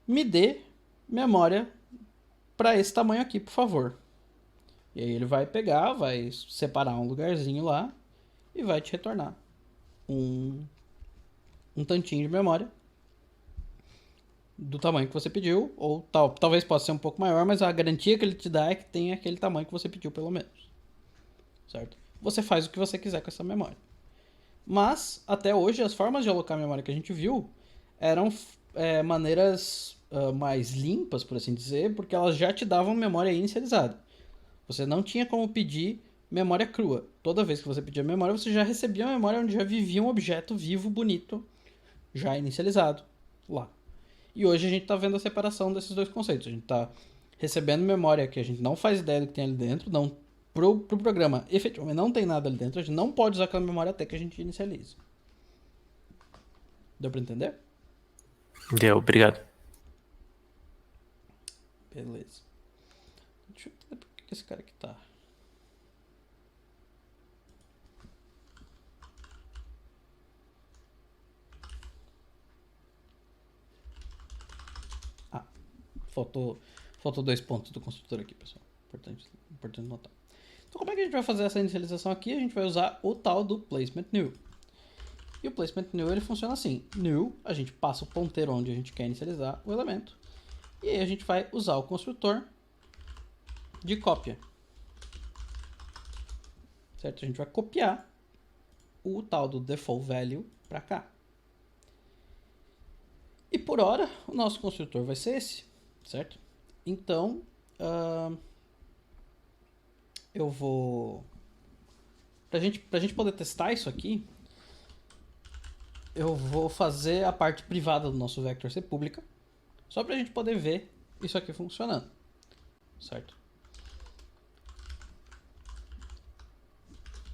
me dê memória para esse tamanho aqui, por favor. E aí ele vai pegar, vai separar um lugarzinho lá e vai te retornar um tantinho de memória do tamanho que você pediu, ou talvez possa ser um pouco maior, mas a garantia que ele te dá é que tem aquele tamanho que você pediu, pelo menos. Certo? Você faz o que você quiser com essa memória. Mas, até hoje, as formas de alocar memória que a gente viu eram maneiras mais limpas, por assim dizer, porque elas já te davam memória inicializada. Você não tinha como pedir memória crua. Toda vez que você pedia memória, você já recebia a memória onde já vivia um objeto vivo, bonito, já inicializado lá. E hoje a gente está vendo a separação desses dois conceitos. A gente está recebendo memória que a gente não faz ideia do que tem ali dentro, não, pro programa efetivamente não tem nada ali dentro, a gente não pode usar aquela memória até que a gente inicialize. Deu para entender? Deu, obrigado. Beleza. Deixa eu entender por que esse cara aqui tá. Faltou 2 pontos do construtor aqui, pessoal. Importante notar. Então, como é que a gente vai fazer essa inicialização aqui? A gente vai usar o tal do placement new. E o placement new ele funciona assim: new, a gente passa o ponteiro onde a gente quer inicializar o elemento, e aí a gente vai usar o construtor de cópia. Certo? A gente vai copiar o tal do default value para cá. E por hora, o nosso construtor vai ser esse, certo? Então, eu vou... Pra gente poder testar isso aqui, eu vou fazer a parte privada do nosso vector ser pública, só pra gente poder ver isso aqui funcionando, certo?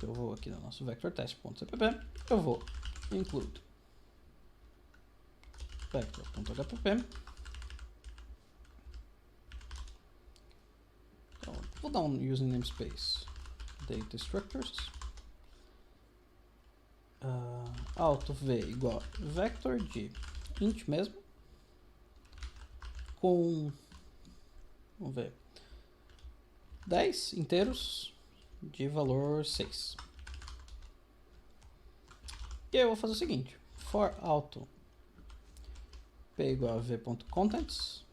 Eu vou aqui no nosso vector test.cpp, eu vou include vector.hpp. Então, vou dar um using namespace data structures. Alto v igual vector de int mesmo, com, vamos ver, 10 inteiros de valor 6. E aí eu vou fazer o seguinte: for auto p igual a v.contents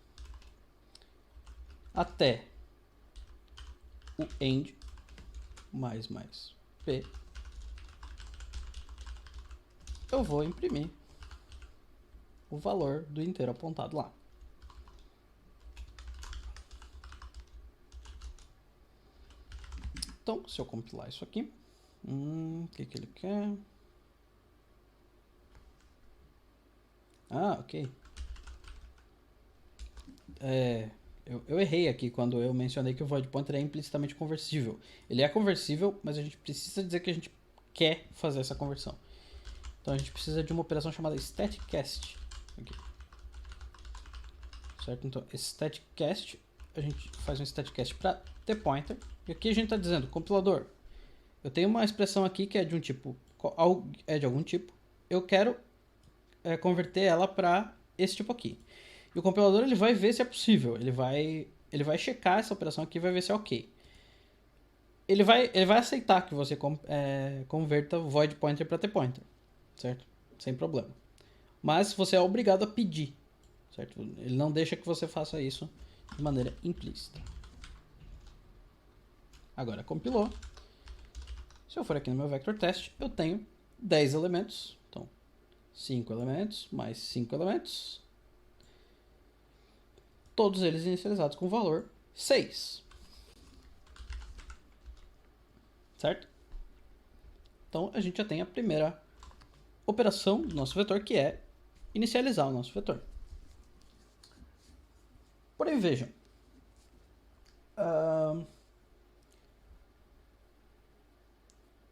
até o end mais p, eu vou imprimir o valor do inteiro apontado lá. Então, se eu compilar isso aqui, o que ele quer? Ok. Eu errei aqui quando eu mencionei que o void pointer é implicitamente conversível. Ele é conversível, mas a gente precisa dizer que a gente quer fazer essa conversão. Então a gente precisa de uma operação chamada staticast. Aqui. Certo? Então, esse staticast, a gente faz um staticast para tPointer. E aqui a gente está dizendo, compilador, eu tenho uma expressão aqui que é de um tipo, de algum tipo. Eu quero converter ela para esse tipo aqui. E o compilador ele vai ver se é possível. Ele vai checar essa operação aqui e vai ver se é ok. Ele vai aceitar que você converta o void pointer para tPointer, certo? Sem problema. Mas você é obrigado a pedir, certo? Ele não deixa que você faça isso de maneira implícita. Agora compilou. Se eu for aqui no meu vector test, eu tenho 10 elementos. Então, 5 elementos mais 5 elementos. Todos eles inicializados com o valor 6. Certo? Então, a gente já tem a primeira operação do nosso vetor, que é inicializar o nosso vetor. Porém, vejam.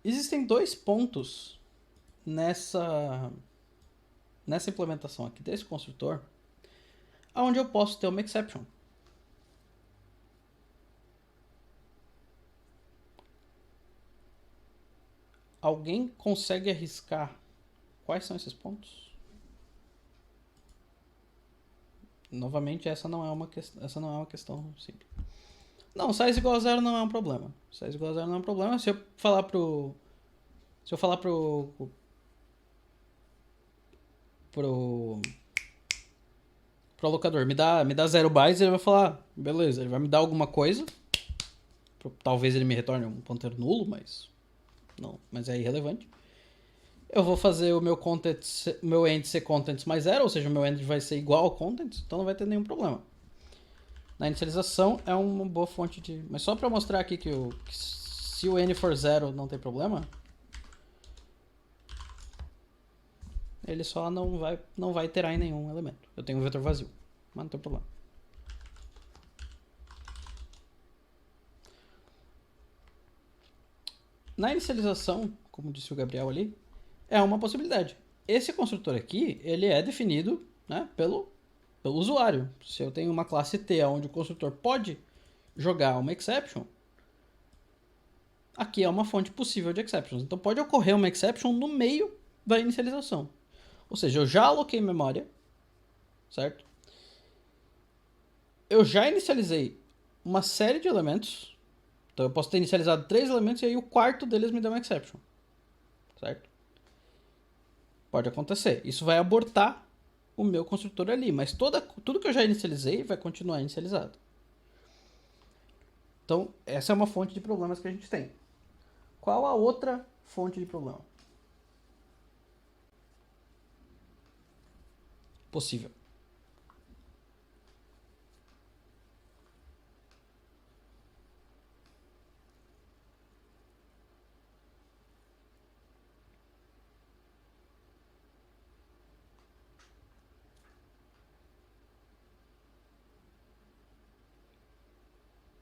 Existem dois pontos nessa implementação aqui desse construtor, onde eu posso ter uma exception. Alguém consegue arriscar quais são esses pontos? Novamente, essa não é uma questão simples. Não, size igual a 0 não é um problema. Size igual a 0 não é um problema. Se eu falar pro alocador, me dá 0 bytes, ele vai falar, beleza, ele vai me dar alguma coisa. Talvez ele me retorne um ponteiro nulo, mas é irrelevante. Eu vou fazer o meu end ser contents mais 0, ou seja, o meu end vai ser igual ao contents, então não vai ter nenhum problema. Na inicialização é uma boa fonte de... Mas só para mostrar aqui que se o n for 0 não tem problema, ele só não vai iterar em nenhum elemento. Eu tenho um vetor vazio, mas não tem problema. Na inicialização, como disse o Gabriel ali, é uma possibilidade. Esse construtor aqui, ele é definido, né, pelo usuário. Se eu tenho uma classe T onde o construtor pode jogar uma exception, aqui é uma fonte possível de exceptions. Então pode ocorrer uma exception no meio da inicialização. Ou seja, eu já aloquei memória, certo? Eu já inicializei uma série de elementos. Então eu posso ter inicializado 3 elementos e aí o quarto deles me deu uma exception, certo? Pode acontecer. Isso vai abortar o meu construtor ali, mas tudo que eu já inicializei vai continuar inicializado. Então, essa é uma fonte de problemas que a gente tem. Qual a outra fonte de problema possível?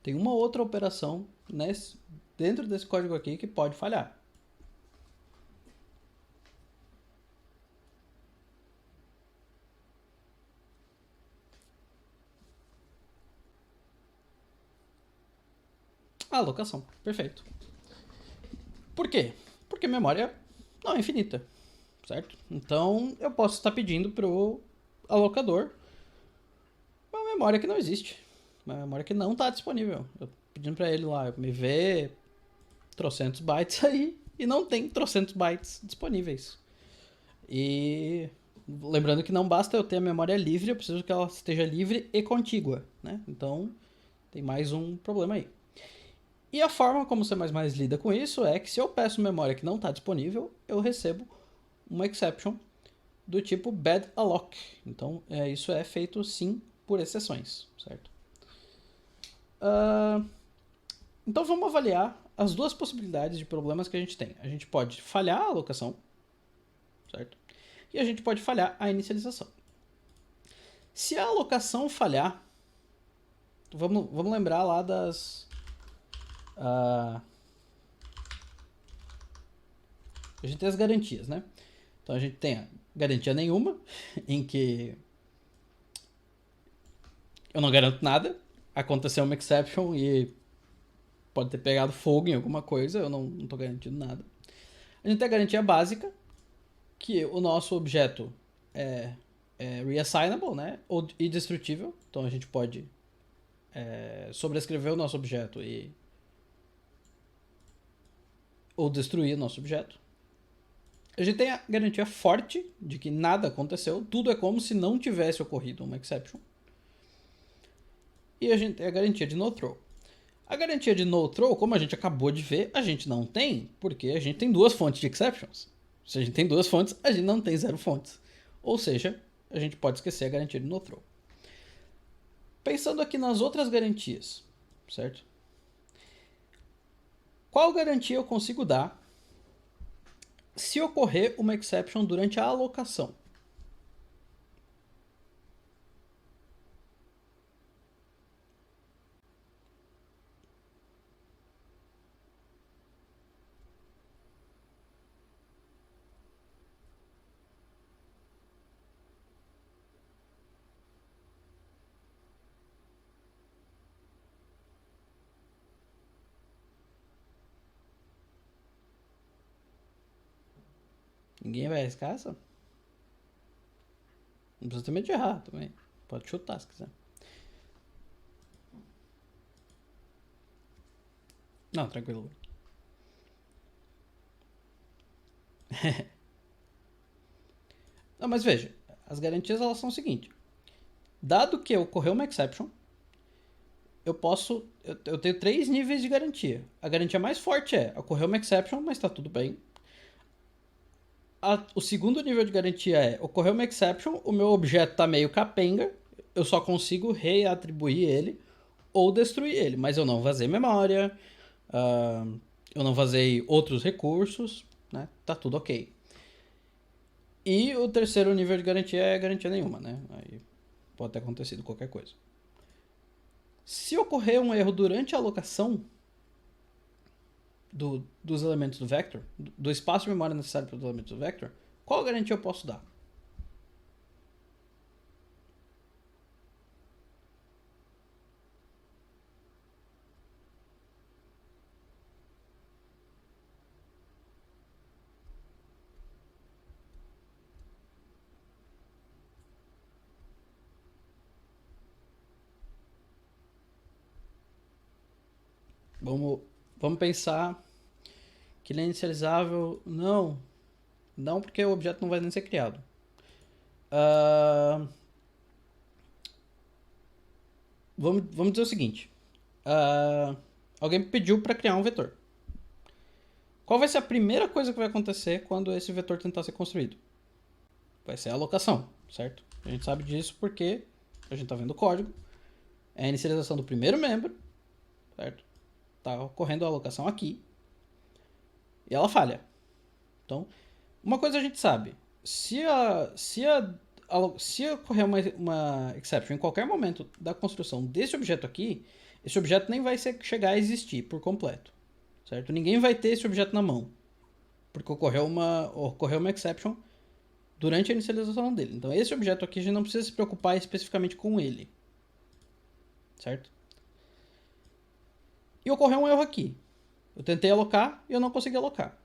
Tem uma outra operação dentro desse código aqui que pode falhar. Alocação. Perfeito. Por quê? Porque a memória não é infinita, certo? Então eu posso estar pedindo para o alocador uma memória que não existe. Uma memória que não está disponível. Eu pedindo para ele lá, me vê trocentos bytes aí e não tem trocentos bytes disponíveis. E lembrando que não basta eu ter a memória livre, eu preciso que ela esteja livre e contígua, né? Então tem mais um problema aí. E a forma como o C++ lida com isso é que se eu peço memória que não está disponível, eu recebo uma exception do tipo bad alloc. Então isso é feito sim por exceções, certo? Então vamos avaliar as duas possibilidades de problemas que a gente tem. A gente pode falhar a alocação, certo? E a gente pode falhar a inicialização. Se a alocação falhar, vamos lembrar lá das... a gente tem as garantias, né? Então a gente tem a garantia nenhuma, em que eu não garanto nada, aconteceu uma exception e pode ter pegado fogo em alguma coisa, eu não estou garantindo nada. A gente tem a garantia básica, que o nosso objeto é reassignable, né? Ou indestrutível. Então a gente pode sobrescrever o nosso objeto ou destruir o nosso objeto. A gente tem a garantia forte de que nada aconteceu, tudo é como se não tivesse ocorrido uma exception. E a gente tem a garantia de no throw. A garantia de no throw, como a gente acabou de ver, a gente não tem, porque a gente tem duas fontes de exceptions, Se a gente tem duas fontes, a gente não tem zero fontes. Ou seja, a gente pode esquecer a garantia do no-throw. Pensando aqui nas outras garantias, certo? Qual garantia eu consigo dar se ocorrer uma exception durante a alocação? Ninguém vai arriscar essa? Não precisa ter medo de errar também. Pode chutar se quiser. Não, tranquilo. Não, mas veja, as garantias elas são o seguinte. Dado que ocorreu uma exception, eu tenho 3 níveis de garantia. A garantia mais forte é, ocorreu uma exception, mas está tudo bem. O segundo nível de garantia é, ocorreu uma exception, o meu objeto está meio capenga, eu só consigo reatribuir ele ou destruir ele, mas eu não vazei memória, eu não vazei outros recursos, né? Tá tudo ok. E o terceiro nível de garantia é garantia nenhuma, né? Aí pode ter acontecido qualquer coisa. Se ocorrer um erro durante a alocação dos elementos do vector, do espaço de memória necessário para os elementos do vector, qual garantia eu posso dar? Vamos pensar que ele é inicializável. Não porque o objeto não vai nem ser criado. Vamos dizer o seguinte. Alguém pediu para criar um vetor. Qual vai ser a primeira coisa que vai acontecer quando esse vetor tentar ser construído? Vai ser a alocação, certo? A gente sabe disso porque a gente está vendo o código. É a inicialização do primeiro membro, certo? Está ocorrendo a alocação aqui. E ela falha. Então, uma coisa a gente sabe. Se ocorrer uma exception em qualquer momento da construção desse objeto aqui, esse objeto nem vai chegar a existir por completo. Certo? Ninguém vai ter esse objeto na mão. Porque ocorreu uma exception durante a inicialização dele. Então, esse objeto aqui a gente não precisa se preocupar especificamente com ele. Certo? E ocorreu um erro aqui. Eu tentei alocar e eu não consegui alocar.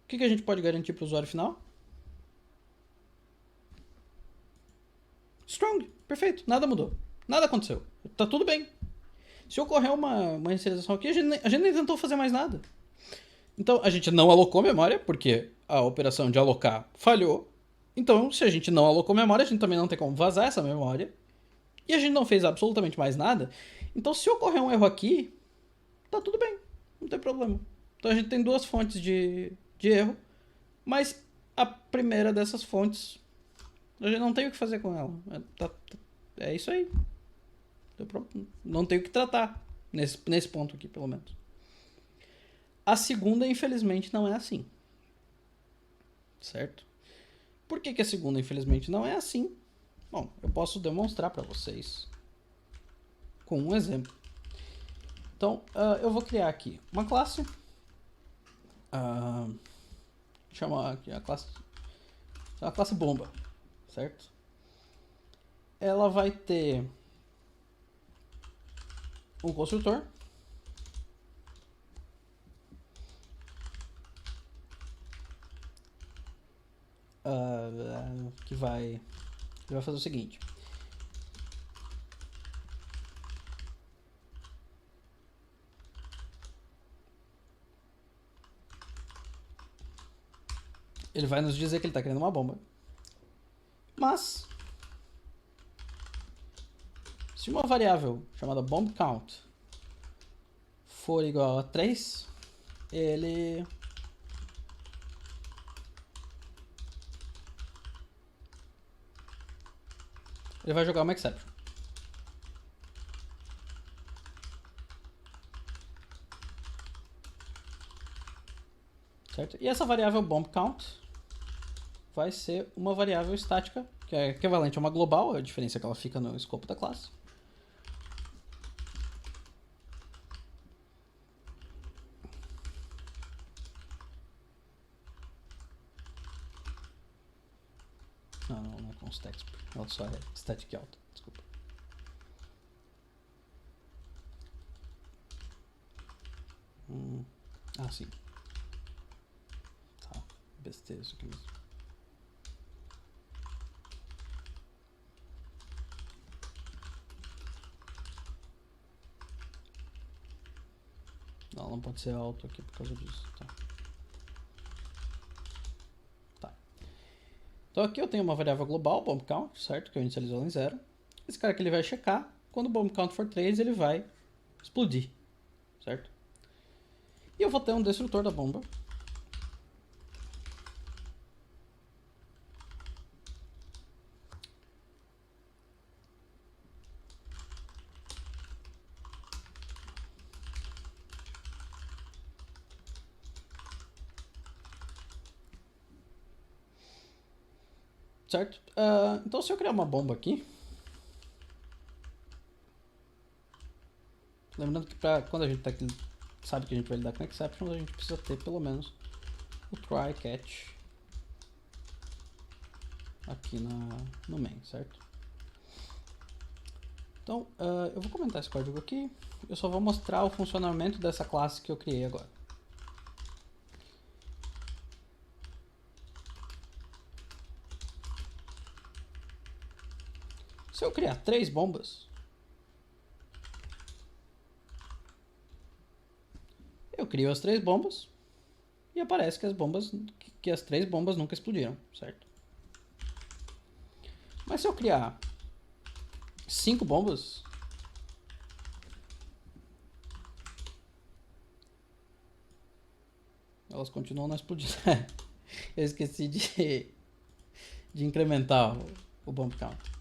O que a gente pode garantir para o usuário final? Strong. Perfeito. Nada mudou. Nada aconteceu. Tá tudo bem. Se ocorrer uma inicialização aqui, a gente nem tentou fazer mais nada. Então, a gente não alocou memória, porque a operação de alocar falhou. Então, se a gente não alocou memória, a gente também não tem como vazar essa memória. E a gente não fez absolutamente mais nada. Então, se ocorrer um erro aqui, tá tudo bem. Não tem problema. Então, a gente tem duas fontes de erro. Mas a primeira dessas fontes, a gente não tem o que fazer com ela. É isso aí. Não tem o que tratar. Nesse ponto aqui, pelo menos. A segunda, infelizmente, não é assim. Certo? Por que a segunda, infelizmente, não é assim? Bom, eu posso demonstrar para vocês com um exemplo. Então, eu vou criar aqui uma classe. Chama aqui a classe bomba, certo? Ela vai ter um construtor. Que vai fazer o seguinte. Ele vai nos dizer que ele está criando uma bomba. Mas, se uma variável chamada bomb count for igual a 3, ele vai jogar uma exception. Certo? E essa variável bomb count vai ser uma variável estática, que é equivalente a uma global, a diferença é que ela fica no escopo da classe. Não é com static, ela só é static alta, desculpa. Sim. Tá, besteira isso aqui mesmo. Não pode ser alto aqui por causa disso, tá. Então aqui eu tenho uma variável global, bomb count, certo? Que eu inicializo ela em 0. Esse cara aqui ele vai checar, quando o bomb count for 3 ele vai explodir, certo? E eu vou ter um destrutor da bomba. Certo? Então se eu criar uma bomba aqui, lembrando que quando a gente sabe que a gente vai lidar com exceptions, a gente precisa ter pelo menos o try catch aqui no main, certo? Então eu vou comentar esse código aqui, eu só vou mostrar o funcionamento dessa classe que eu criei agora. Se eu criar 3 bombas, eu crio as 3 bombas e aparece que as 3 bombas nunca explodiram, certo? Mas se eu criar 5 bombas, elas continuam não explodindo. Eu esqueci de incrementar o bomb count.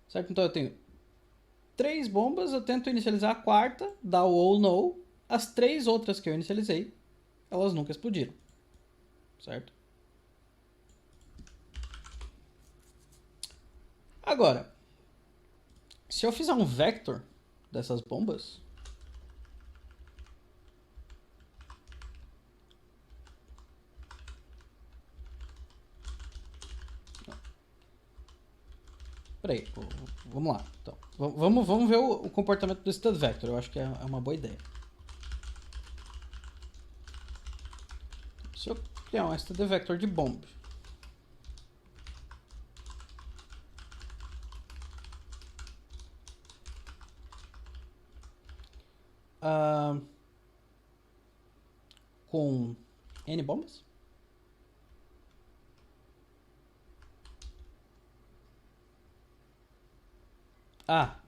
Certo? Então eu tenho 3 bombas, eu tento inicializar a quarta, dá o all no. As 3 outras que eu inicializei, elas nunca explodiram. Certo? Agora, se eu fizer um vector dessas bombas, peraí, vamos lá. Então, vamos ver o comportamento do stud vector. Eu acho que é uma boa ideia. Se eu criar um stud vector de bomb, com n bombas,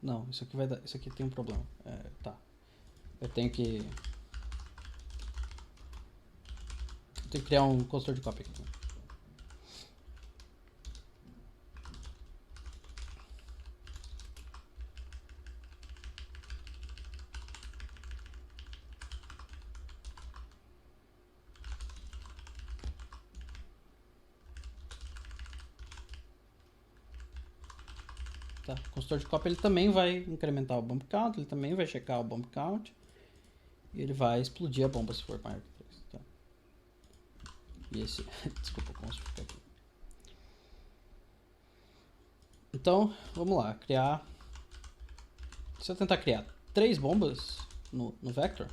não, isso aqui vai dar, isso aqui tem um problema. Tá. Eu tenho que criar um construtor de cópia aqui. Tá? O construtor de cópia ele também vai incrementar o bomb count, ele também vai checar o bomb count e ele vai explodir a bomba se for maior que 3. Tá? E esse, desculpa, o const fica aqui. Então, vamos lá, se eu tentar criar 3 bombas no vector,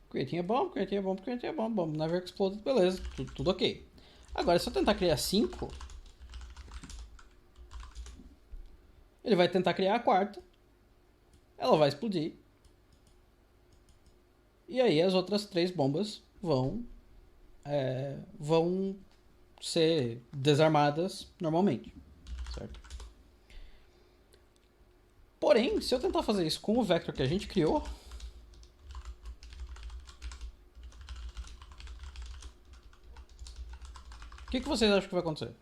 creating a bomb, creating a bomb, creating a bomb, bomb never exploded, beleza, tudo ok. Agora, se eu tentar criar 5, ele vai tentar criar a quarta, ela vai explodir, e aí as outras 3 bombas vão ser desarmadas normalmente, certo? Porém, se eu tentar fazer isso com o vector que a gente criou, o que vocês acham que vai acontecer?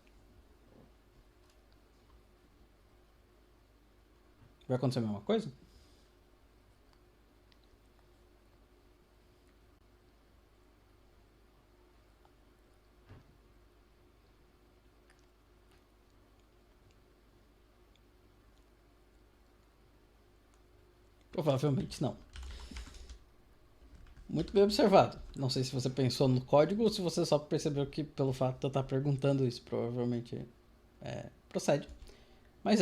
Vai acontecer a mesma coisa? Provavelmente não. Muito bem observado. Não sei se você pensou no código ou se você só percebeu que pelo fato de eu estar perguntando isso, provavelmente procede. Mas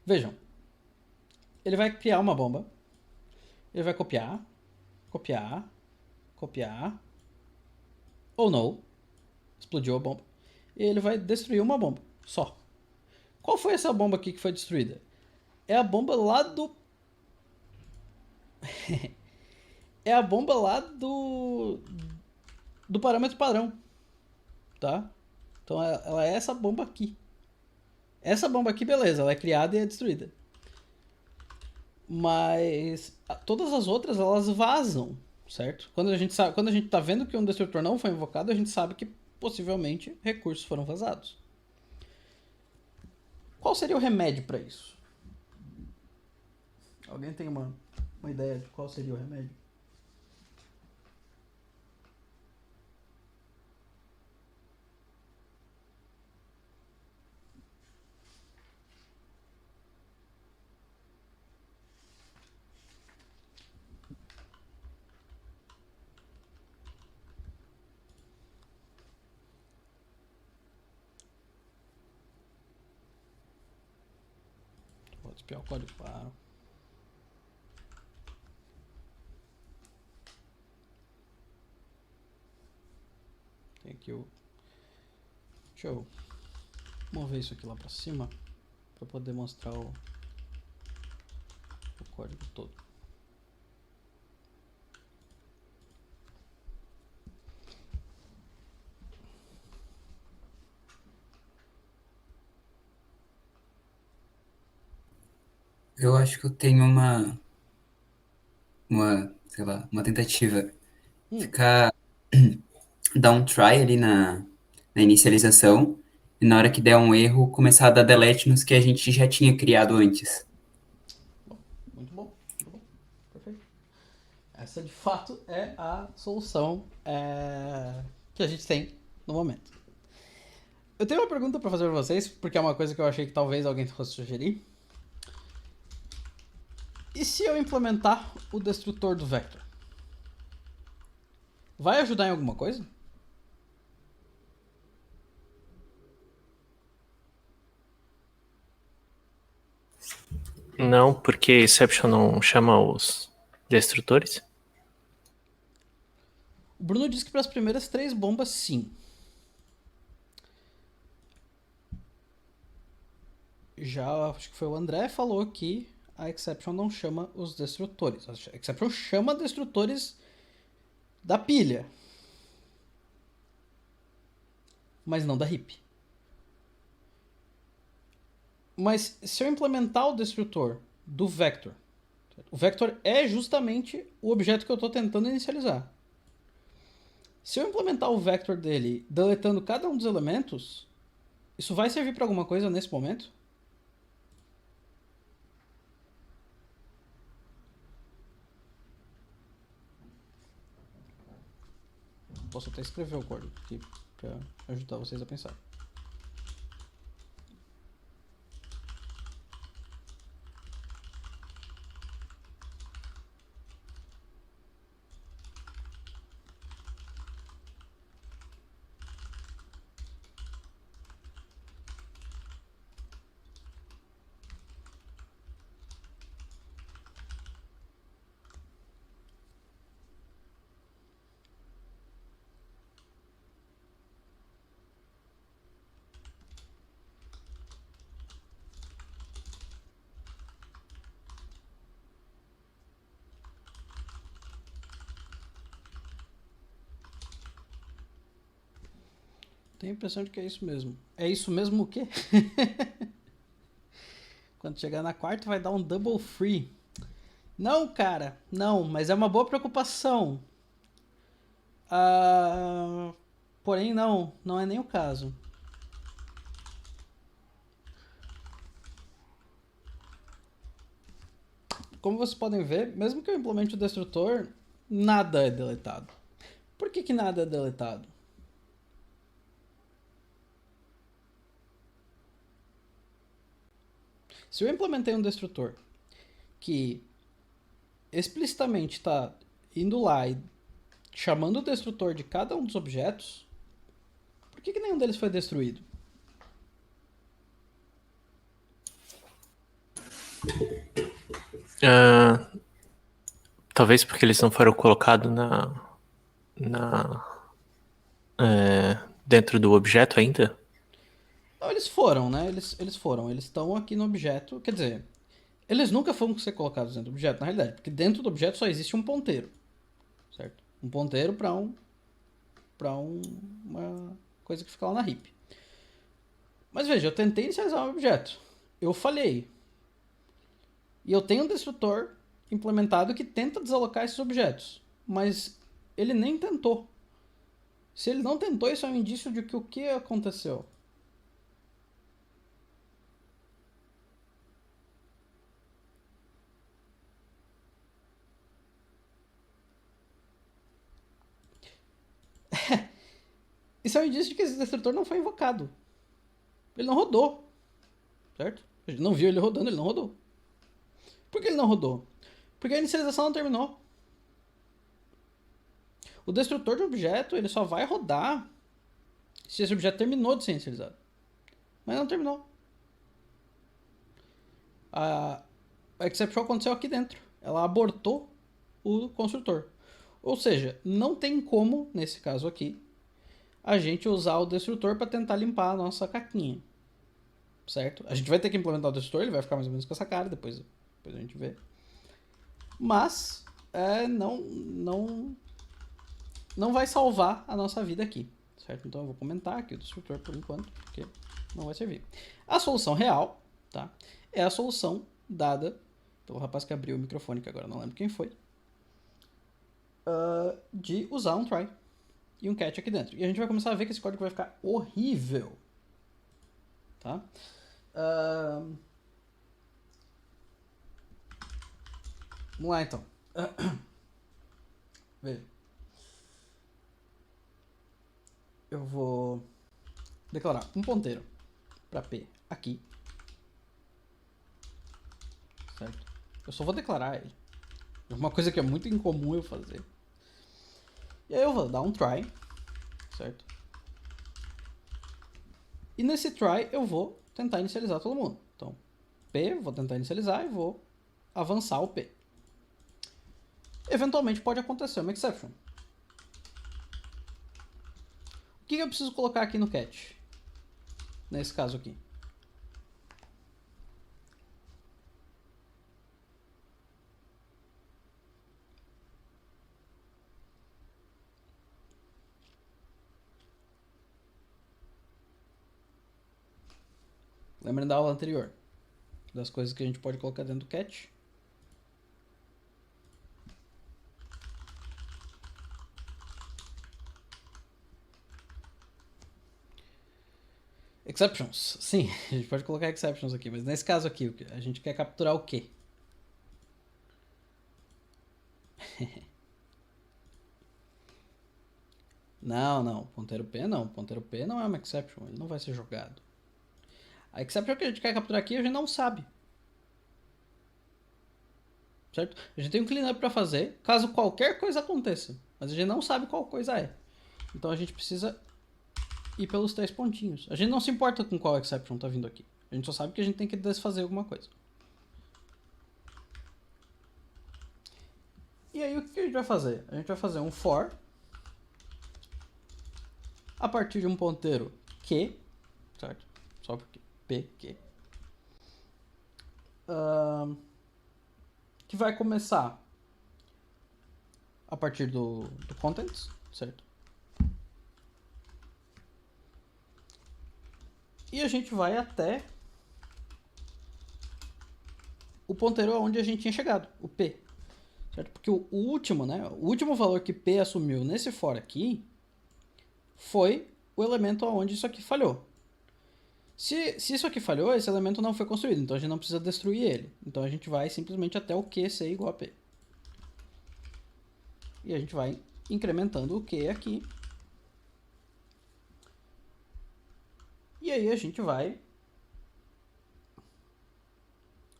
Vejam. Ele vai criar uma bomba. Ele vai copiar. Copiar. Copiar. Ou não. Explodiu a bomba. E ele vai destruir uma bomba. Só. Qual foi essa bomba aqui que foi destruída? É a bomba lá do... é a bomba lá do parâmetro padrão. Tá? Então ela é essa bomba aqui. Essa bomba aqui, beleza, ela é criada e é destruída. Mas todas as outras, elas vazam, certo? Quando a gente tá vendo que um destrutor não foi invocado, a gente sabe que possivelmente recursos foram vazados. Qual seria o remédio para isso? Alguém tem uma ideia de qual seria o remédio? Vou espiar o código, claro. Tem aqui o... Deixa eu mover isso aqui lá pra cima para poder mostrar o código todo. Eu acho que eu tenho sei lá, uma tentativa. Ficar, dar um try ali na inicialização, e na hora que der um erro, começar a dar delete nos que a gente já tinha criado antes. Muito bom, muito bom. Perfeito. Essa de fato é a solução que a gente tem no momento. Eu tenho uma pergunta para fazer para vocês, porque é uma coisa que eu achei que talvez alguém fosse sugerir. E se eu implementar o destrutor do vector? Vai ajudar em alguma coisa? Não, porque exception não chama os destrutores. O Bruno disse que para as primeiras 3 bombas, sim. Já acho que foi o André falou que a exception não chama os destrutores. A exception chama destrutores da pilha, mas não da heap. Mas se eu implementar o destrutor do vector, o vector é justamente o objeto que eu estou tentando inicializar. Se eu implementar o vector dele deletando cada um dos elementos, isso vai servir para alguma coisa nesse momento? Posso até escrever o código aqui para ajudar vocês a pensar. Tenho a impressão de que é isso mesmo. É isso mesmo o quê? Quando chegar na quarta vai dar um double free. Não, cara, não, mas é uma boa preocupação. Porém, não é nem o caso. Como vocês podem ver, mesmo que eu implemente o destrutor, nada é deletado. Por que nada é deletado? Se eu implementei um destrutor que explicitamente está indo lá e chamando o destrutor de cada um dos objetos, por que nenhum deles foi destruído? Talvez porque eles não foram colocados na dentro do objeto ainda? Não, eles foram, né? Eles foram. Eles estão aqui no objeto. Quer dizer, eles nunca foram ser colocados dentro do objeto, na realidade. Porque dentro do objeto só existe um ponteiro. Certo? Um ponteiro para uma coisa que fica lá na heap. Mas veja, eu tentei inicializar um objeto. Eu falhei. E eu tenho um destrutor implementado que tenta desalocar esses objetos. Mas ele nem tentou. Se ele não tentou, isso é um indício de que o que aconteceu? Isso é um indício de que esse destrutor não foi invocado. Ele não rodou. Certo? A gente não viu ele rodando, ele não rodou. Por que ele não rodou? Porque a inicialização não terminou. O destrutor de objeto ele só vai rodar se esse objeto terminou de ser inicializado. Mas não terminou. A exception aconteceu aqui dentro. Ela abortou o construtor. Ou seja, não tem como, nesse caso aqui, a gente usar o destrutor para tentar limpar a nossa caquinha. Certo? A gente vai ter que implementar o destrutor, ele vai ficar mais ou menos com essa cara, depois a gente vê. Mas não vai salvar a nossa vida aqui. Certo? Então eu vou comentar aqui o destrutor por enquanto, porque não vai servir. A solução real, tá? É a solução dada pelo rapaz que abriu o microfone, que agora eu não lembro quem foi, de usar um try e um catch aqui dentro. E a gente vai começar a ver que esse código vai ficar horrível. Tá? Vamos lá então. Veja. Eu vou declarar um ponteiro para P aqui. Certo? Eu só vou declarar ele. É uma coisa que é muito incomum eu fazer. E aí eu vou dar um try. Certo? E nesse try eu vou tentar inicializar todo mundo. Então, P, vou tentar inicializar e vou avançar o P. Eventualmente pode acontecer uma exception. O que eu preciso colocar aqui no catch? Nesse caso aqui. Lembrando da aula anterior. Das coisas que a gente pode colocar dentro do catch. Exceptions. Sim, a gente pode colocar exceptions aqui, mas nesse caso aqui, a gente quer capturar o quê? Não. Ponteiro P não. Ponteiro P não é uma exception, ele não vai ser jogado. A exception que a gente quer capturar aqui a gente não sabe. Certo? A gente tem um cleanup para fazer, caso qualquer coisa aconteça. Mas a gente não sabe qual coisa é. Então a gente precisa ir pelos 3 pontinhos. A gente não se importa com qual exception tá vindo aqui. A gente só sabe que a gente tem que desfazer alguma coisa. E aí o que a gente vai fazer? A gente vai fazer um for a partir de um ponteiro Q, certo? Só porque PQ. Que vai começar a partir do contents, certo? E a gente vai até o ponteiro aonde a gente tinha chegado, o P. Certo? Porque o último, né? O último valor que P assumiu nesse for aqui foi o elemento aonde isso aqui falhou. Se isso aqui falhou, esse elemento não foi construído, então a gente não precisa destruir ele. Então a gente vai simplesmente até o Q ser igual a P. E a gente vai incrementando o Q aqui. E aí a gente vai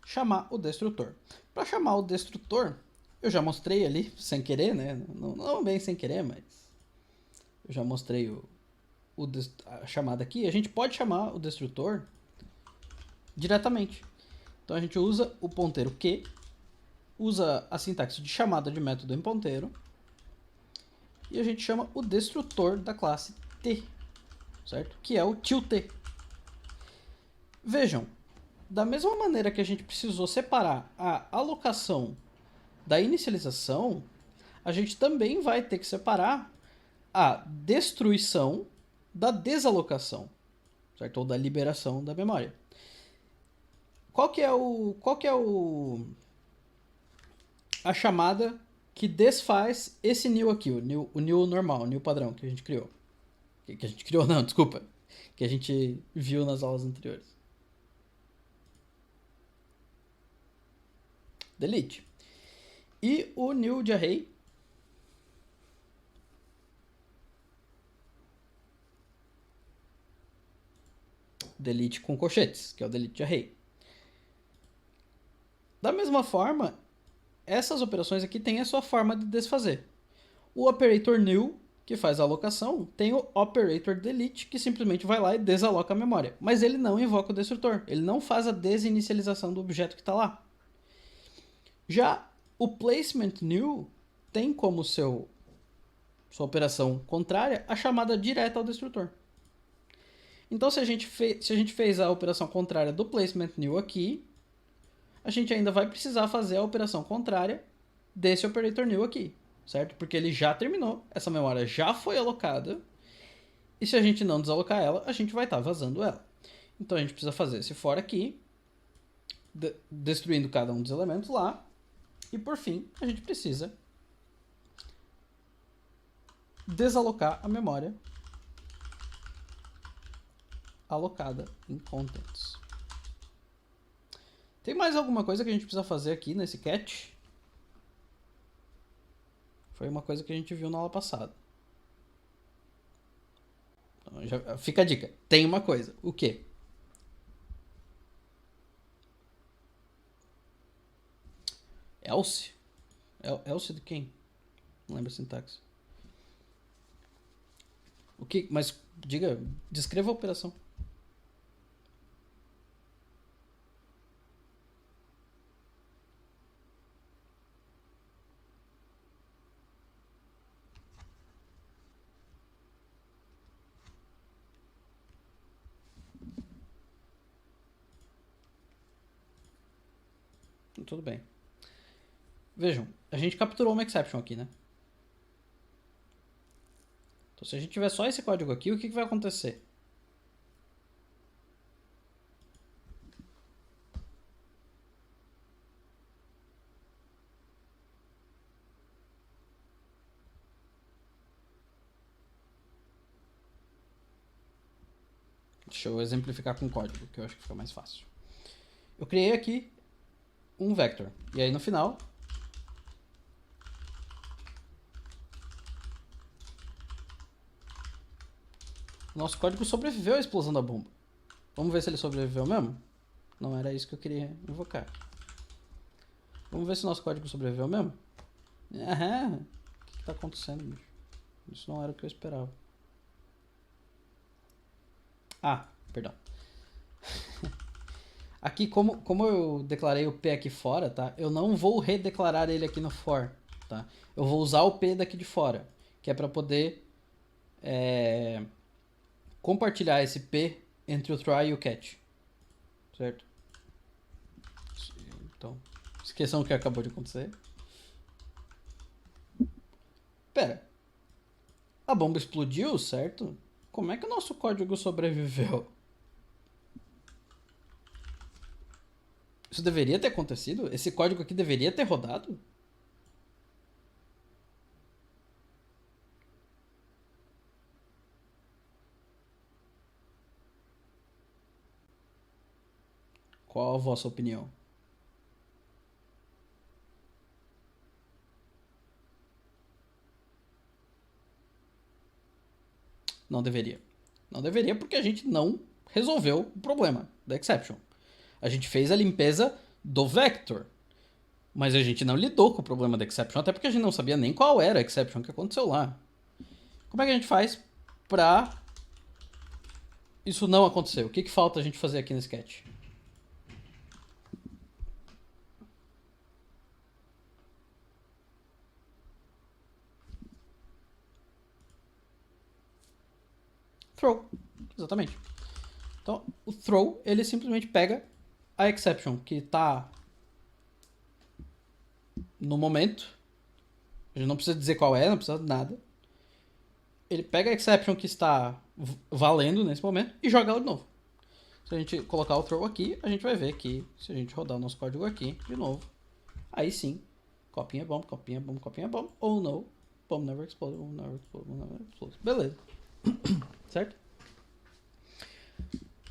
chamar o destrutor. Para chamar o destrutor, eu já mostrei ali, sem querer, né? Não bem sem querer, mas eu já mostrei a chamada aqui. A gente pode chamar o destrutor diretamente. Então a gente usa o ponteiro Q, usa a sintaxe de chamada de método em ponteiro, e a gente chama o destrutor da classe T, certo? Que é o tilT. Vejam, da mesma maneira que a gente precisou separar a alocação da inicialização, a gente também vai ter que separar a destruição da desalocação, certo? Ou da liberação da memória. Qual que é a chamada que desfaz esse new aqui, o new normal, o new padrão que a gente criou? Que a gente criou, não, desculpa. Que a gente viu nas aulas anteriores. Delete. E o new de array delete com colchetes, que é o delete de array. Da mesma forma, essas operações aqui têm a sua forma de desfazer. O operator new, que faz a alocação, tem o operator delete, que simplesmente vai lá e desaloca a memória. Mas ele não invoca o destrutor, ele não faz a desinicialização do objeto que está lá. Já o placement new tem como sua operação contrária a chamada direta ao destrutor. Então, se a gente fez a operação contrária do placement new aqui, a gente ainda vai precisar fazer a operação contrária desse operator new aqui, certo? Porque ele já terminou, essa memória já foi alocada, e se a gente não desalocar ela, a gente vai estar vazando ela. Então, a gente precisa fazer esse for aqui, destruindo cada um dos elementos lá, e por fim, a gente precisa desalocar a memória alocada em contents. Tem mais alguma coisa que a gente precisa fazer aqui nesse catch? Foi uma coisa que a gente viu na aula passada. Então, fica a dica. Tem uma coisa. O quê? Else? Else de quem? Não lembro a sintaxe. O que? Mas diga, descreva a operação. Tudo bem. Vejam, a gente capturou uma exception aqui, né? Então, se a gente tiver só esse código aqui, o que vai acontecer? Deixa eu exemplificar com código, que eu acho que fica mais fácil. Eu criei aqui um vector. E aí no final, nosso código sobreviveu à explosão da bomba. Vamos ver se ele sobreviveu mesmo? Não era isso que eu queria invocar. Vamos ver se o nosso código sobreviveu mesmo? Aham. O que está acontecendo, bicho? Isso não era o que eu esperava. Ah, perdão. Aqui, como eu declarei o P aqui fora, tá? Eu não vou redeclarar ele aqui no for, tá? Eu vou usar o P daqui de fora, que é para poder compartilhar esse P entre o try e o catch, certo? Então, esqueçam o que acabou de acontecer. Pera, a bomba explodiu, certo? Como é que o nosso código sobreviveu? Isso deveria ter acontecido? Esse código aqui deveria ter rodado? Qual a vossa opinião? Não deveria. Não deveria porque a gente não resolveu o problema da exception. A gente fez a limpeza do vector, mas a gente não lidou com o problema da exception, até porque a gente não sabia nem qual era a exception que aconteceu lá. Como é que a gente faz pra isso não acontecer? O que falta a gente fazer aqui no sketch? Throw. Exatamente. Então, o throw, ele simplesmente pega a exception que está no momento. A gente não precisa dizer qual é, não precisa de nada. Ele pega a exception que está valendo nesse momento e joga ela de novo. Se a gente colocar o throw aqui, a gente vai ver que se a gente rodar o nosso código aqui de novo, aí sim, copinha bomb, copinha bomb, copinha bomb, ou no, bomb never explode, bomb never explode, bomb never explode. Beleza. Certo?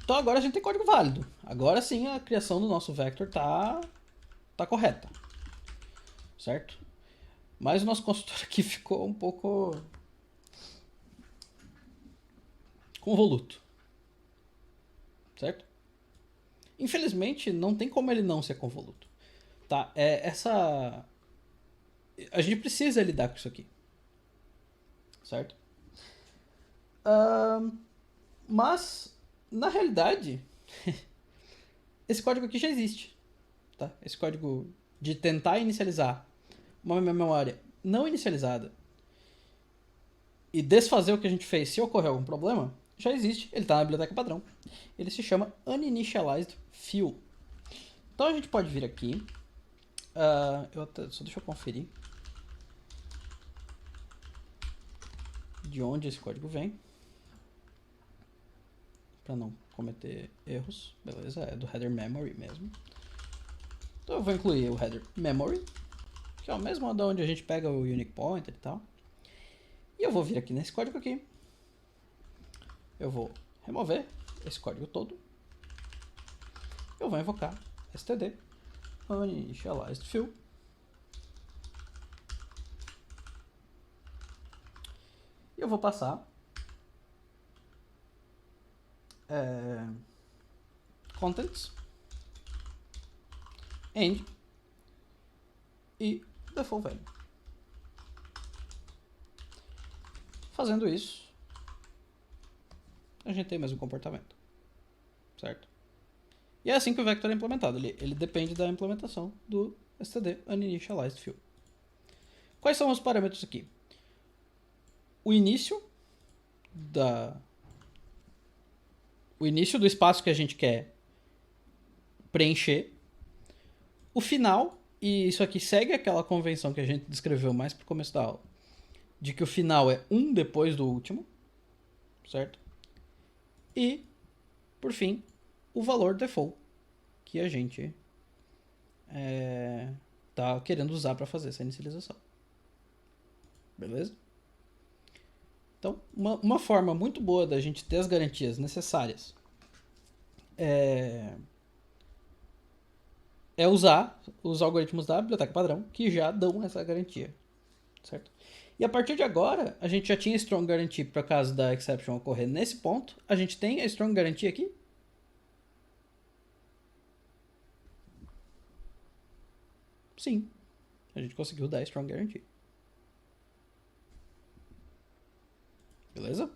Então agora a gente tem código válido. Agora sim a criação do nosso vector tá correta. Certo? Mas o nosso construtor aqui ficou um pouco convoluto. Certo? Infelizmente, não tem como ele não ser convoluto. Tá? A gente precisa lidar com isso aqui. Certo? Mas, na realidade, esse código aqui já existe. Tá? Esse código de tentar inicializar uma memória não inicializada e desfazer o que a gente fez se ocorrer algum problema, já existe. Ele está na biblioteca padrão. Ele se chama Uninitialized Fill. Então a gente pode vir aqui. Só deixa eu conferir de onde esse código vem, para não cometer erros. Beleza, é do header memory mesmo. Então eu vou incluir o header memory, que é o mesmo de onde a gente pega o unique pointer e tal. E eu vou vir aqui nesse código aqui. Eu vou remover esse código todo. Eu vou invocar std uninitialized fill. E eu vou passar contents end e default value. Fazendo isso, a gente tem o mesmo comportamento, certo? E é assim que o vector é implementado. Ele depende da implementação do std uninitialized fill. Quais são os parâmetros aqui? O início do espaço que a gente quer preencher, o final, e isso aqui segue aquela convenção que a gente descreveu mais pro começo da aula, de que o final é um depois do último, certo? E, por fim, o valor default que a gente tá querendo usar para fazer essa inicialização. Beleza? Então, uma forma muito boa da gente ter as garantias necessárias é usar os algoritmos da biblioteca padrão, que já dão essa garantia, certo? E a partir de agora, a gente já tinha strong guarantee para caso da exception ocorrer nesse ponto. A gente tem a strong guarantee aqui. Sim, a gente conseguiu dar a strong guarantee. Beleza?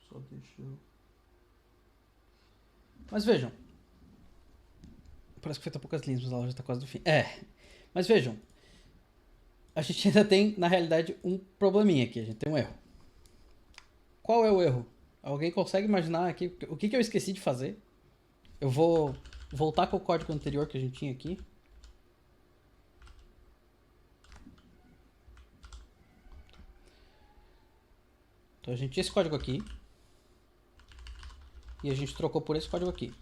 Só deixa eu... Mas vejam. Parece que faltam poucas linhas, mas ela já está quase do fim. Mas vejam. a gente ainda tem, na realidade, um probleminha aqui. A gente tem um erro. Qual é o erro? Alguém consegue imaginar aqui o que eu esqueci de fazer? Eu vou voltar com o código anterior que a gente tinha aqui. Então a gente tinha esse código aqui. E a gente trocou por esse código aqui.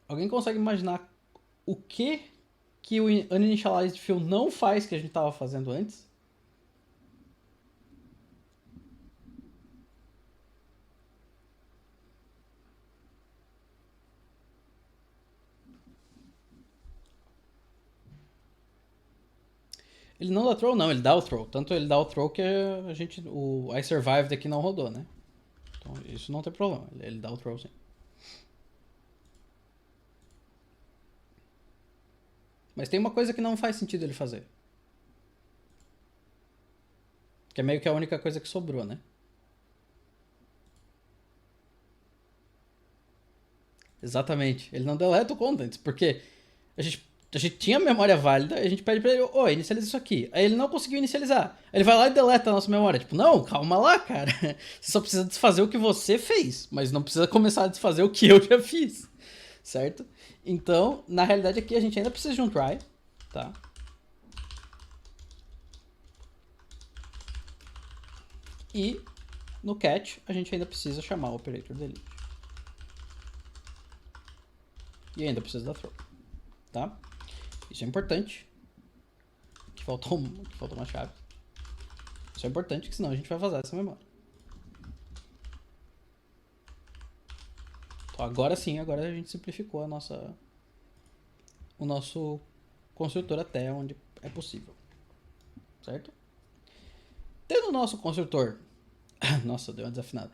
Alguém consegue imaginar o que o uninitialized fill não faz que a gente estava fazendo antes? Ele não dá throw, não, ele dá o throw. Tanto ele dá o throw que o I survived aqui não rodou, né? Então isso não tem problema, ele dá o throw sim. Mas tem uma coisa que não faz sentido ele fazer. Que é meio que a única coisa que sobrou, né? Exatamente. Ele não deleta o content, porque a gente tinha memória válida, a gente pede pra ele, ô, inicializa isso aqui. Aí ele não conseguiu inicializar. Aí ele vai lá e deleta a nossa memória. Tipo, não, calma lá, cara. Você só precisa desfazer o que você fez, mas não precisa começar a desfazer o que eu já fiz. Certo? Então, na realidade aqui a gente ainda precisa de um try, tá? E no catch a gente ainda precisa chamar o operator delete. E ainda precisa da throw, tá? Isso é importante. Que faltou uma chave. Isso é importante, que senão a gente vai vazar essa memória. Então agora sim, agora a gente simplificou o nosso construtor até onde é possível. Certo? Tendo o nosso construtor... Nossa, deu uma desafinada.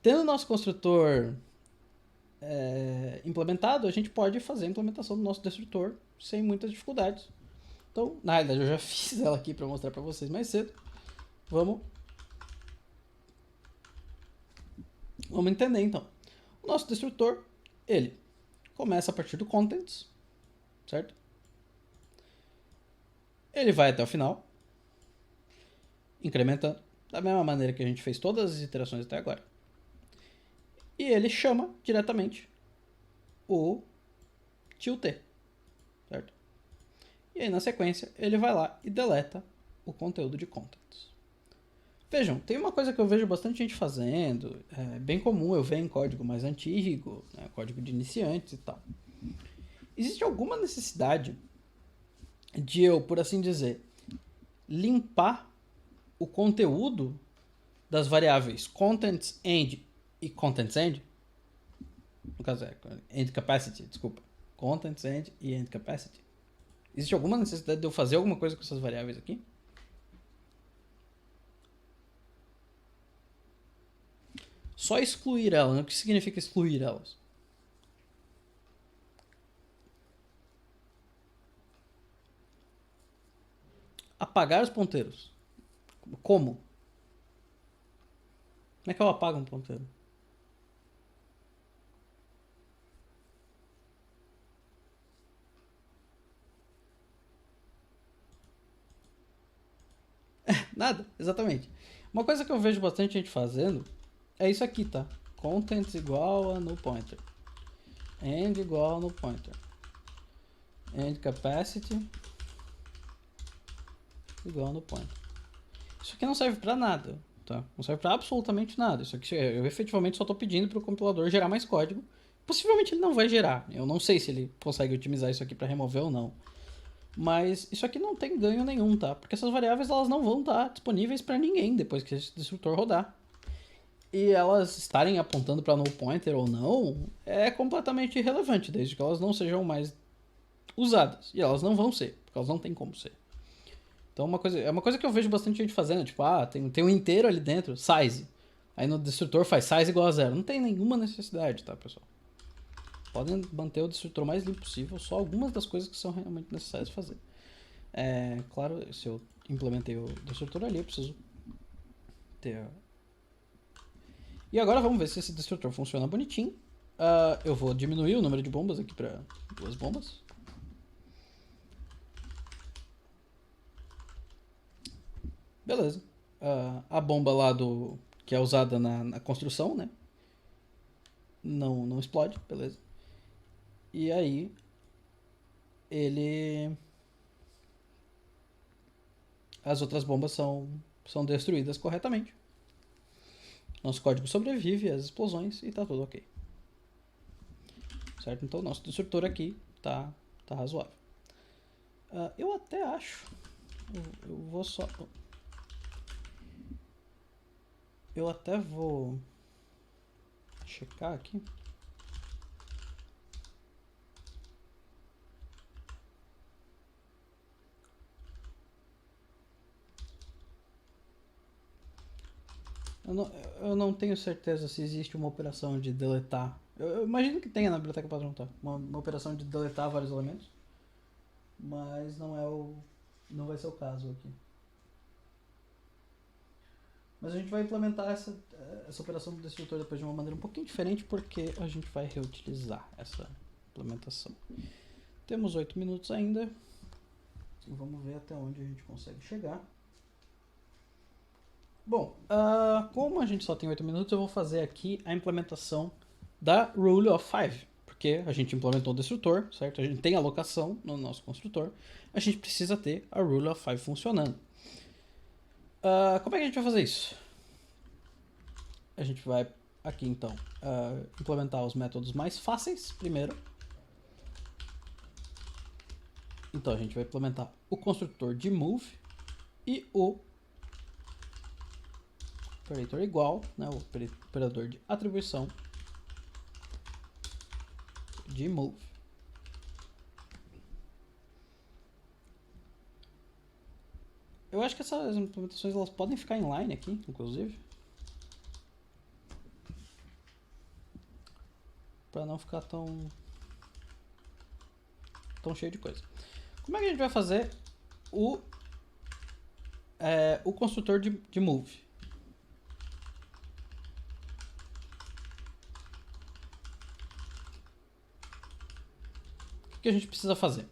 Tendo o nosso construtor implementado, a gente pode fazer a implementação do nosso destrutor sem muitas dificuldades. Então, na realidade, eu já fiz ela aqui para mostrar para vocês mais cedo. Vamos entender, então. O nosso destrutor, ele começa a partir do contents, certo? Ele vai até o final, incrementando da mesma maneira que a gente fez todas as iterações até agora. E ele chama diretamente o tilt, certo? E aí, na sequência, ele vai lá e deleta o conteúdo de contents. Vejam, tem uma coisa que eu vejo bastante gente fazendo, é bem comum eu ver em código mais antigo, né, código de iniciantes e tal. Existe alguma necessidade de eu, por assim dizer, limpar o conteúdo das variáveis contents end e contents end? No caso é end capacity, desculpa. Contents end e end capacity. Existe alguma necessidade de eu fazer alguma coisa com essas variáveis aqui? Só excluir elas. O que significa excluir elas? Apagar os ponteiros. Como? Como é que eu apago um ponteiro? Nada, exatamente. Uma coisa que eu vejo bastante gente fazendo é isso aqui, tá? Contents igual a no pointer. End igual a no pointer. End capacity igual no pointer. Isso aqui não serve pra nada, tá? Não serve pra absolutamente nada. Isso aqui eu efetivamente só tô pedindo pro compilador gerar mais código. Possivelmente ele não vai gerar. Eu não sei se ele consegue otimizar isso aqui pra remover ou não. Mas isso aqui não tem ganho nenhum, tá? Porque essas variáveis elas não vão estar disponíveis para ninguém depois que esse destrutor rodar. E elas estarem apontando para null pointer ou não é completamente irrelevante, desde que elas não sejam mais usadas. E elas não vão ser, porque elas não tem como ser. Então é uma coisa que eu vejo bastante gente fazendo, tipo, tem um inteiro ali dentro, size. Aí no destrutor faz size igual a 0. Não tem nenhuma necessidade, tá, pessoal? podem manter o destrutor o mais limpo possível, só algumas das coisas que são realmente necessárias fazer. Claro, se eu implementei o destrutor ali, eu preciso ter... E agora vamos ver se esse destrutor funciona bonitinho. Eu vou diminuir o número de bombas aqui para 2 bombas. Beleza. A bomba lá que é usada na construção, né? Não explode, beleza. E aí as outras bombas são destruídas corretamente. Nosso código sobrevive às explosões e tá tudo ok. Certo? Então o nosso destrutor aqui tá razoável. Eu até acho... Eu vou só... Eu até vou checar aqui. Eu não tenho certeza se existe uma operação de deletar. Eu imagino que tenha na biblioteca padrão, tá? Uma operação de deletar vários elementos. Mas não vai ser o caso aqui. Mas a gente vai implementar essa operação do destrutor depois de uma maneira um pouquinho diferente, porque a gente vai reutilizar essa implementação. Temos 8 minutos ainda. Então vamos ver até onde a gente consegue chegar. Bom, como a gente só tem 8 minutos, eu vou fazer aqui a implementação da Rule of 5. Porque a gente implementou o destrutor, certo? A gente tem alocação no nosso construtor. A gente precisa ter a Rule of 5 funcionando. Como é que a gente vai fazer isso? A gente vai aqui então implementar os métodos mais fáceis primeiro. Então a gente vai implementar o construtor de move e o operator igual, né, o operador de atribuição de move. Eu acho que essas implementações elas podem ficar inline aqui, inclusive. Para não ficar tão cheio de coisa. Como é que a gente vai fazer o construtor de move? O que a gente precisa fazer?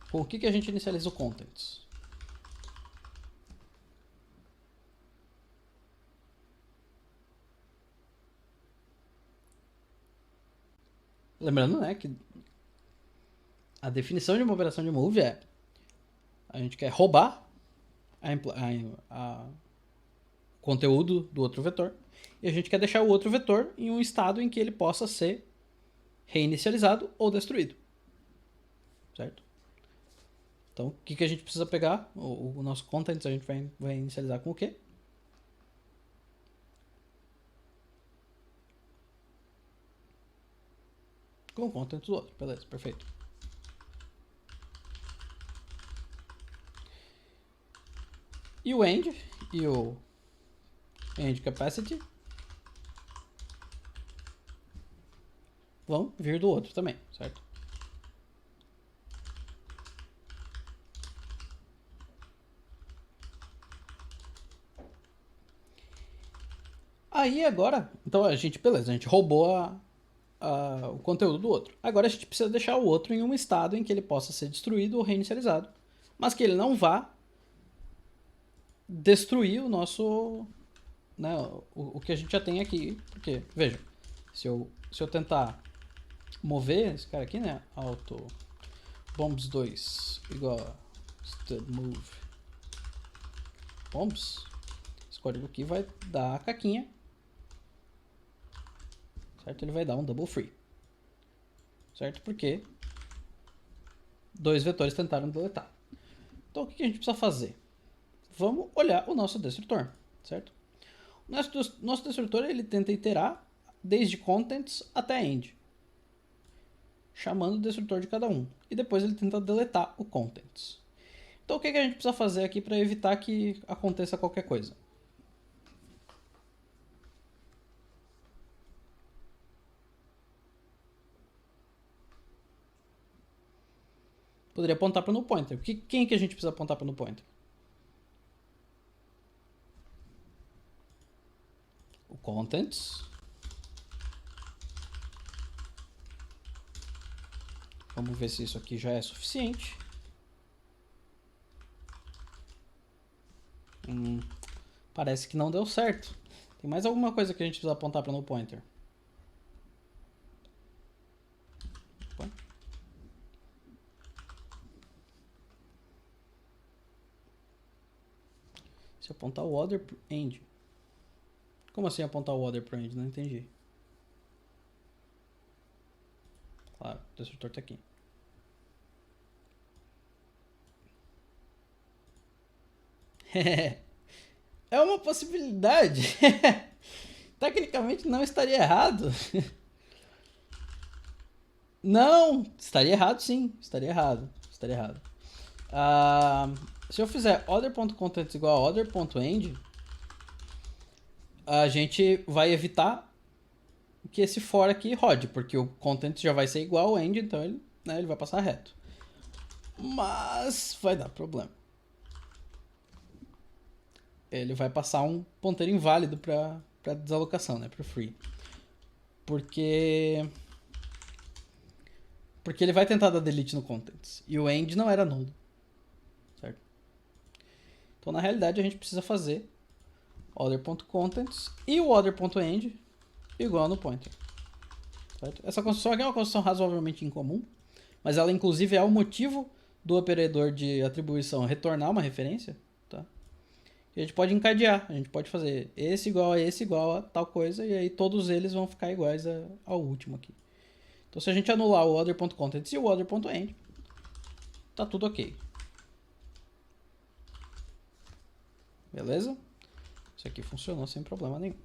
Com o que a gente inicializa o contents? Lembrando, né, que a definição de uma operação de move é a gente quer roubar o conteúdo do outro vetor e a gente quer deixar o outro vetor em um estado em que ele possa ser reinicializado ou destruído. Certo? Então, o que a gente precisa pegar? O nosso contents a gente vai inicializar com o quê? Com o contents do outro. Beleza, perfeito. E o end e o end capacity vão vir do outro também, certo? Aí agora, então beleza, a gente roubou o conteúdo do outro. Agora a gente precisa deixar o outro em um estado em que ele possa ser destruído ou reinicializado, mas que ele não vá destruir o nosso, né, o que a gente já tem aqui. Porque, veja, se eu tentar mover esse cara aqui, né, auto bombs 2 igual a stud move bombs, esse código aqui vai dar a caquinha, certo? Ele vai dar um double free, certo? Porque 2 vetores tentaram deletar. Então o que a gente precisa fazer? Vamos olhar o nosso destrutor, certo? O nosso destrutor ele tenta iterar desde contents até end, chamando o destrutor de cada um. E depois ele tenta deletar o contents. Então o que a gente precisa fazer aqui para evitar que aconteça qualquer coisa? poderia apontar para o null pointer. Quem que a gente precisa apontar para o null pointer? O contents. Vamos ver se isso aqui já é suficiente. Parece que não deu certo. Tem mais alguma coisa que a gente precisa apontar para null pointer? Se apontar o order pro end. Como assim apontar o order pro end? Não entendi. Claro, o destrutor tá aqui. É uma possibilidade. Tecnicamente não estaria errado. Não, estaria errado sim. Estaria errado. Se eu fizer order.contents igual a order.end, a gente vai evitar que esse for aqui rode, porque o content já vai ser igual ao end, então ele vai passar reto. Mas vai dar problema. Ele vai passar um ponteiro inválido para desalocação, né, para free. Porque ele vai tentar dar delete no contents e o end não era nulo, certo? Então na realidade a gente precisa fazer order.contents e o order.end igual no pointer, certo? Essa construção aqui é uma construção razoavelmente incomum, mas ela inclusive é o motivo do operador de atribuição retornar uma referência, tá? E a gente pode encadear, a gente pode fazer esse igual a tal coisa, e aí todos eles vão ficar iguais ao último aqui. Então se a gente anular o order.contents e o order.end, tá tudo ok. Beleza? Isso aqui funcionou sem problema nenhum.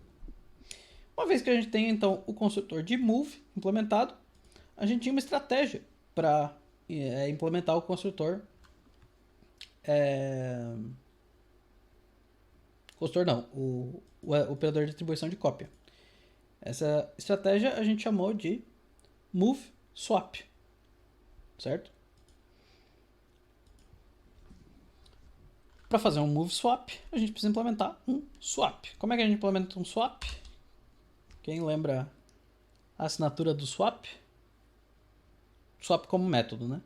Uma vez que a gente tem então o construtor de move implementado, a gente tinha uma estratégia para implementar o construtor. Construtor não, o operador de atribuição de cópia. Essa estratégia a gente chamou de move swap, certo? Para fazer um move swap, a gente precisa implementar um swap. Como é que a gente implementa um swap? Quem lembra a assinatura do swap? Swap como método, né?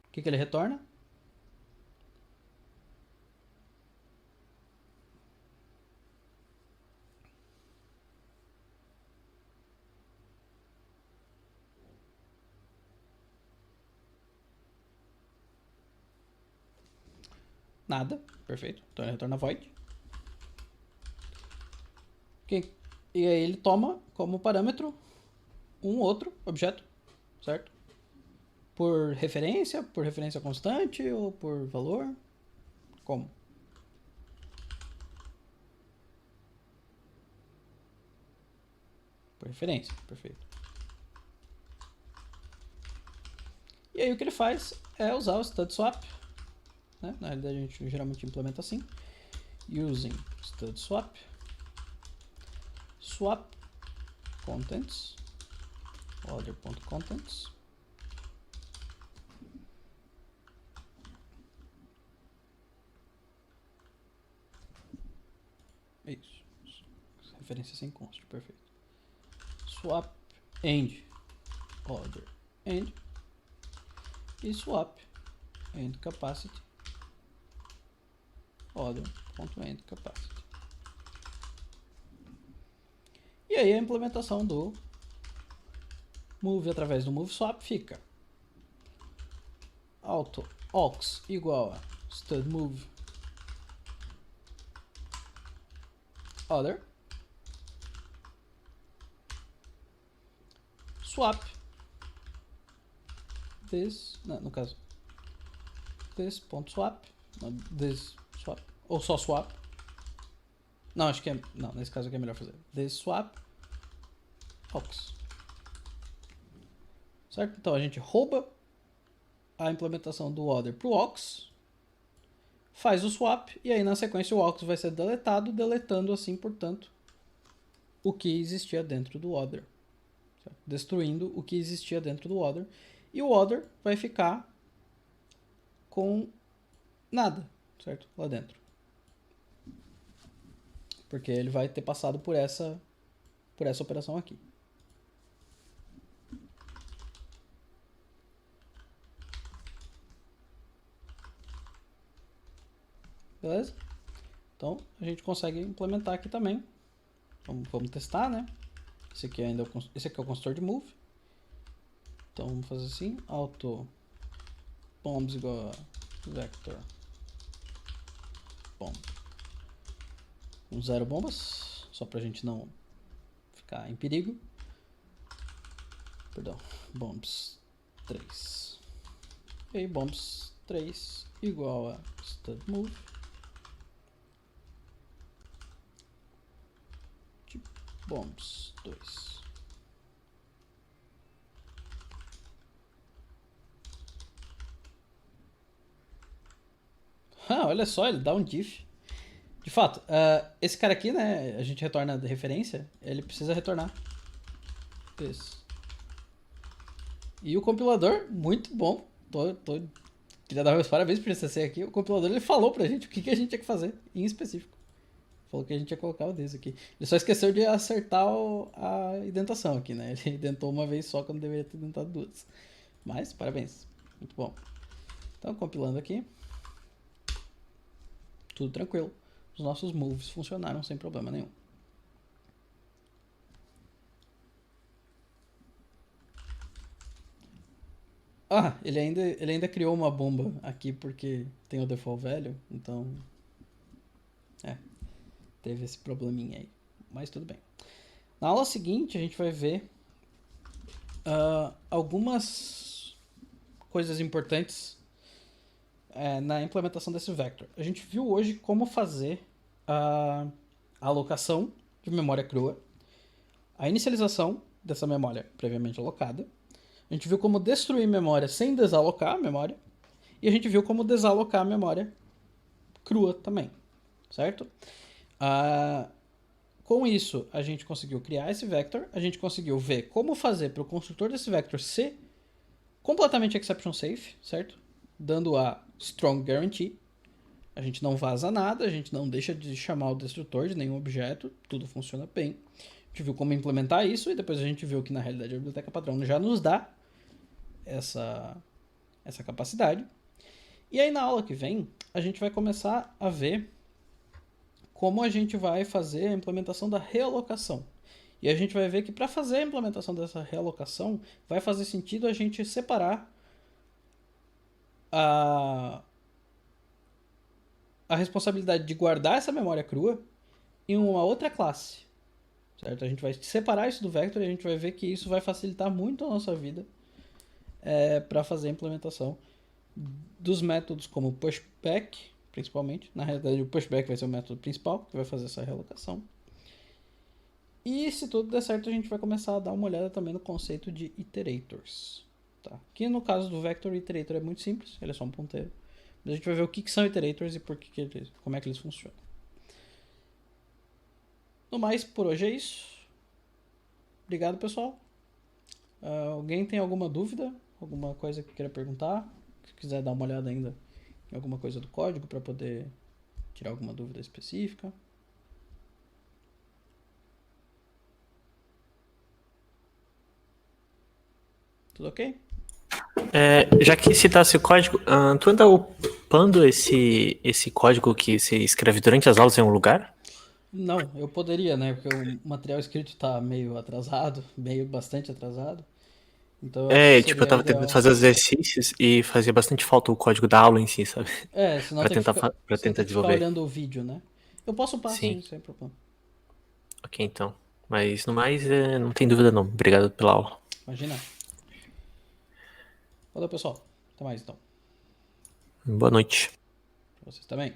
O que ele retorna? Nada, perfeito. Então ele retorna void. E aí ele toma como parâmetro um outro objeto, certo? Por referência constante ou por valor? Como? Por referência, perfeito. E aí o que ele faz é usar o stud swap, né? Na realidade a gente geralmente implementa assim, using stud swap, swap contents, order.contents, isso, referência sem const, perfeito. Swap end, order end, e swap end capacity, order.end capacity. E aí a implementação do move através do move swap fica auto aux igual a stud move other swap this, não, no caso this.swap, this swap, ou só swap. Não, acho que é, não, nesse caso aqui é melhor fazer this swap aux, certo? Então a gente rouba a implementação do order pro aux, faz o swap e aí na sequência o aux vai ser deletado, deletando assim, portanto, o que existia dentro do order, certo? Destruindo o que existia dentro do order, e o order vai ficar com nada, certo? Lá dentro. Porque ele vai ter passado por essa operação aqui. Beleza? Então, a gente consegue implementar aqui também. Vamos testar, né? Esse aqui é o construtor de move. Então, vamos fazer assim. Auto bombs igual a vector bomb. Com 0 bombas. Só pra gente não ficar em perigo. Perdão. Bombs 3. E aí, bombs 3 igual a stud move. Bombs 2. Olha só, ele dá um diff. De fato, esse cara aqui, né, a gente retorna de referência, ele precisa retornar. Isso. E o compilador, muito bom. Queria dar meus parabéns por esse CC aqui. O compilador, ele falou pra gente o que a gente tinha que fazer, em específico. Falou que a gente ia colocar o desse aqui. Ele só esqueceu de acertar a indentação aqui, né? Ele indentou uma vez só quando deveria ter indentado duas. Mas, parabéns. Muito bom. Então, compilando aqui. Tudo tranquilo. Os nossos moves funcionaram sem problema nenhum. Ele ainda criou uma bomba aqui porque tem o default velho. Então, teve esse probleminha aí. Mas tudo bem. Na aula seguinte, a gente vai ver algumas coisas importantes na implementação desse vector. A gente viu hoje como fazer a alocação de memória crua, a inicialização dessa memória previamente alocada, a gente viu como destruir memória sem desalocar a memória, e a gente viu como desalocar a memória crua também, certo? Com isso, a gente conseguiu criar esse vector, a gente conseguiu ver como fazer para o construtor desse vector ser completamente exception safe, certo? Dando a strong guarantee. A gente não vaza nada, a gente não deixa de chamar o destrutor de nenhum objeto, tudo funciona bem. A gente viu como implementar isso e depois a gente viu que na realidade a biblioteca padrão já nos dá essa capacidade. E aí na aula que vem, a gente vai começar a ver como a gente vai fazer a implementação da realocação. E a gente vai ver que para fazer a implementação dessa realocação, vai fazer sentido a gente separar a responsabilidade de guardar essa memória crua em uma outra classe. Certo? A gente vai separar isso do vector e a gente vai ver que isso vai facilitar muito a nossa vida para fazer a implementação dos métodos como pushback, principalmente. Na realidade, o pushback vai ser o método principal que vai fazer essa realocação. E se tudo der certo, a gente vai começar a dar uma olhada também no conceito de iterators. Tá? Que no caso do vector, o iterator é muito simples, ele é só um ponteiro. Mas a gente vai ver o que são iterators e como é que eles funcionam. No mais, por hoje é isso. Obrigado, pessoal. Alguém tem alguma dúvida? Alguma coisa que queira perguntar? Se quiser dar uma olhada ainda em alguma coisa do código para poder tirar alguma dúvida específica. Tudo ok? Já que citasse o código, tu anda upando esse código que você escreve durante as aulas em um lugar? Não, eu poderia, né? Porque o material escrito tá meio atrasado, bastante atrasado. Então eu acho que Eu seria tava tentando ideal. fazer os exercícios e fazia bastante falta o código da aula em si, sabe? Senão Pra tem que tentar, ficar, pra senão tentar tem que ficar desenvolver. olhando o vídeo, né? Eu posso upar sim, sem problema. Ok, então. Mas no mais, não tem dúvida não. Obrigado pela aula. Imagina. Valeu, pessoal. Até mais então. Boa noite. Pra vocês também.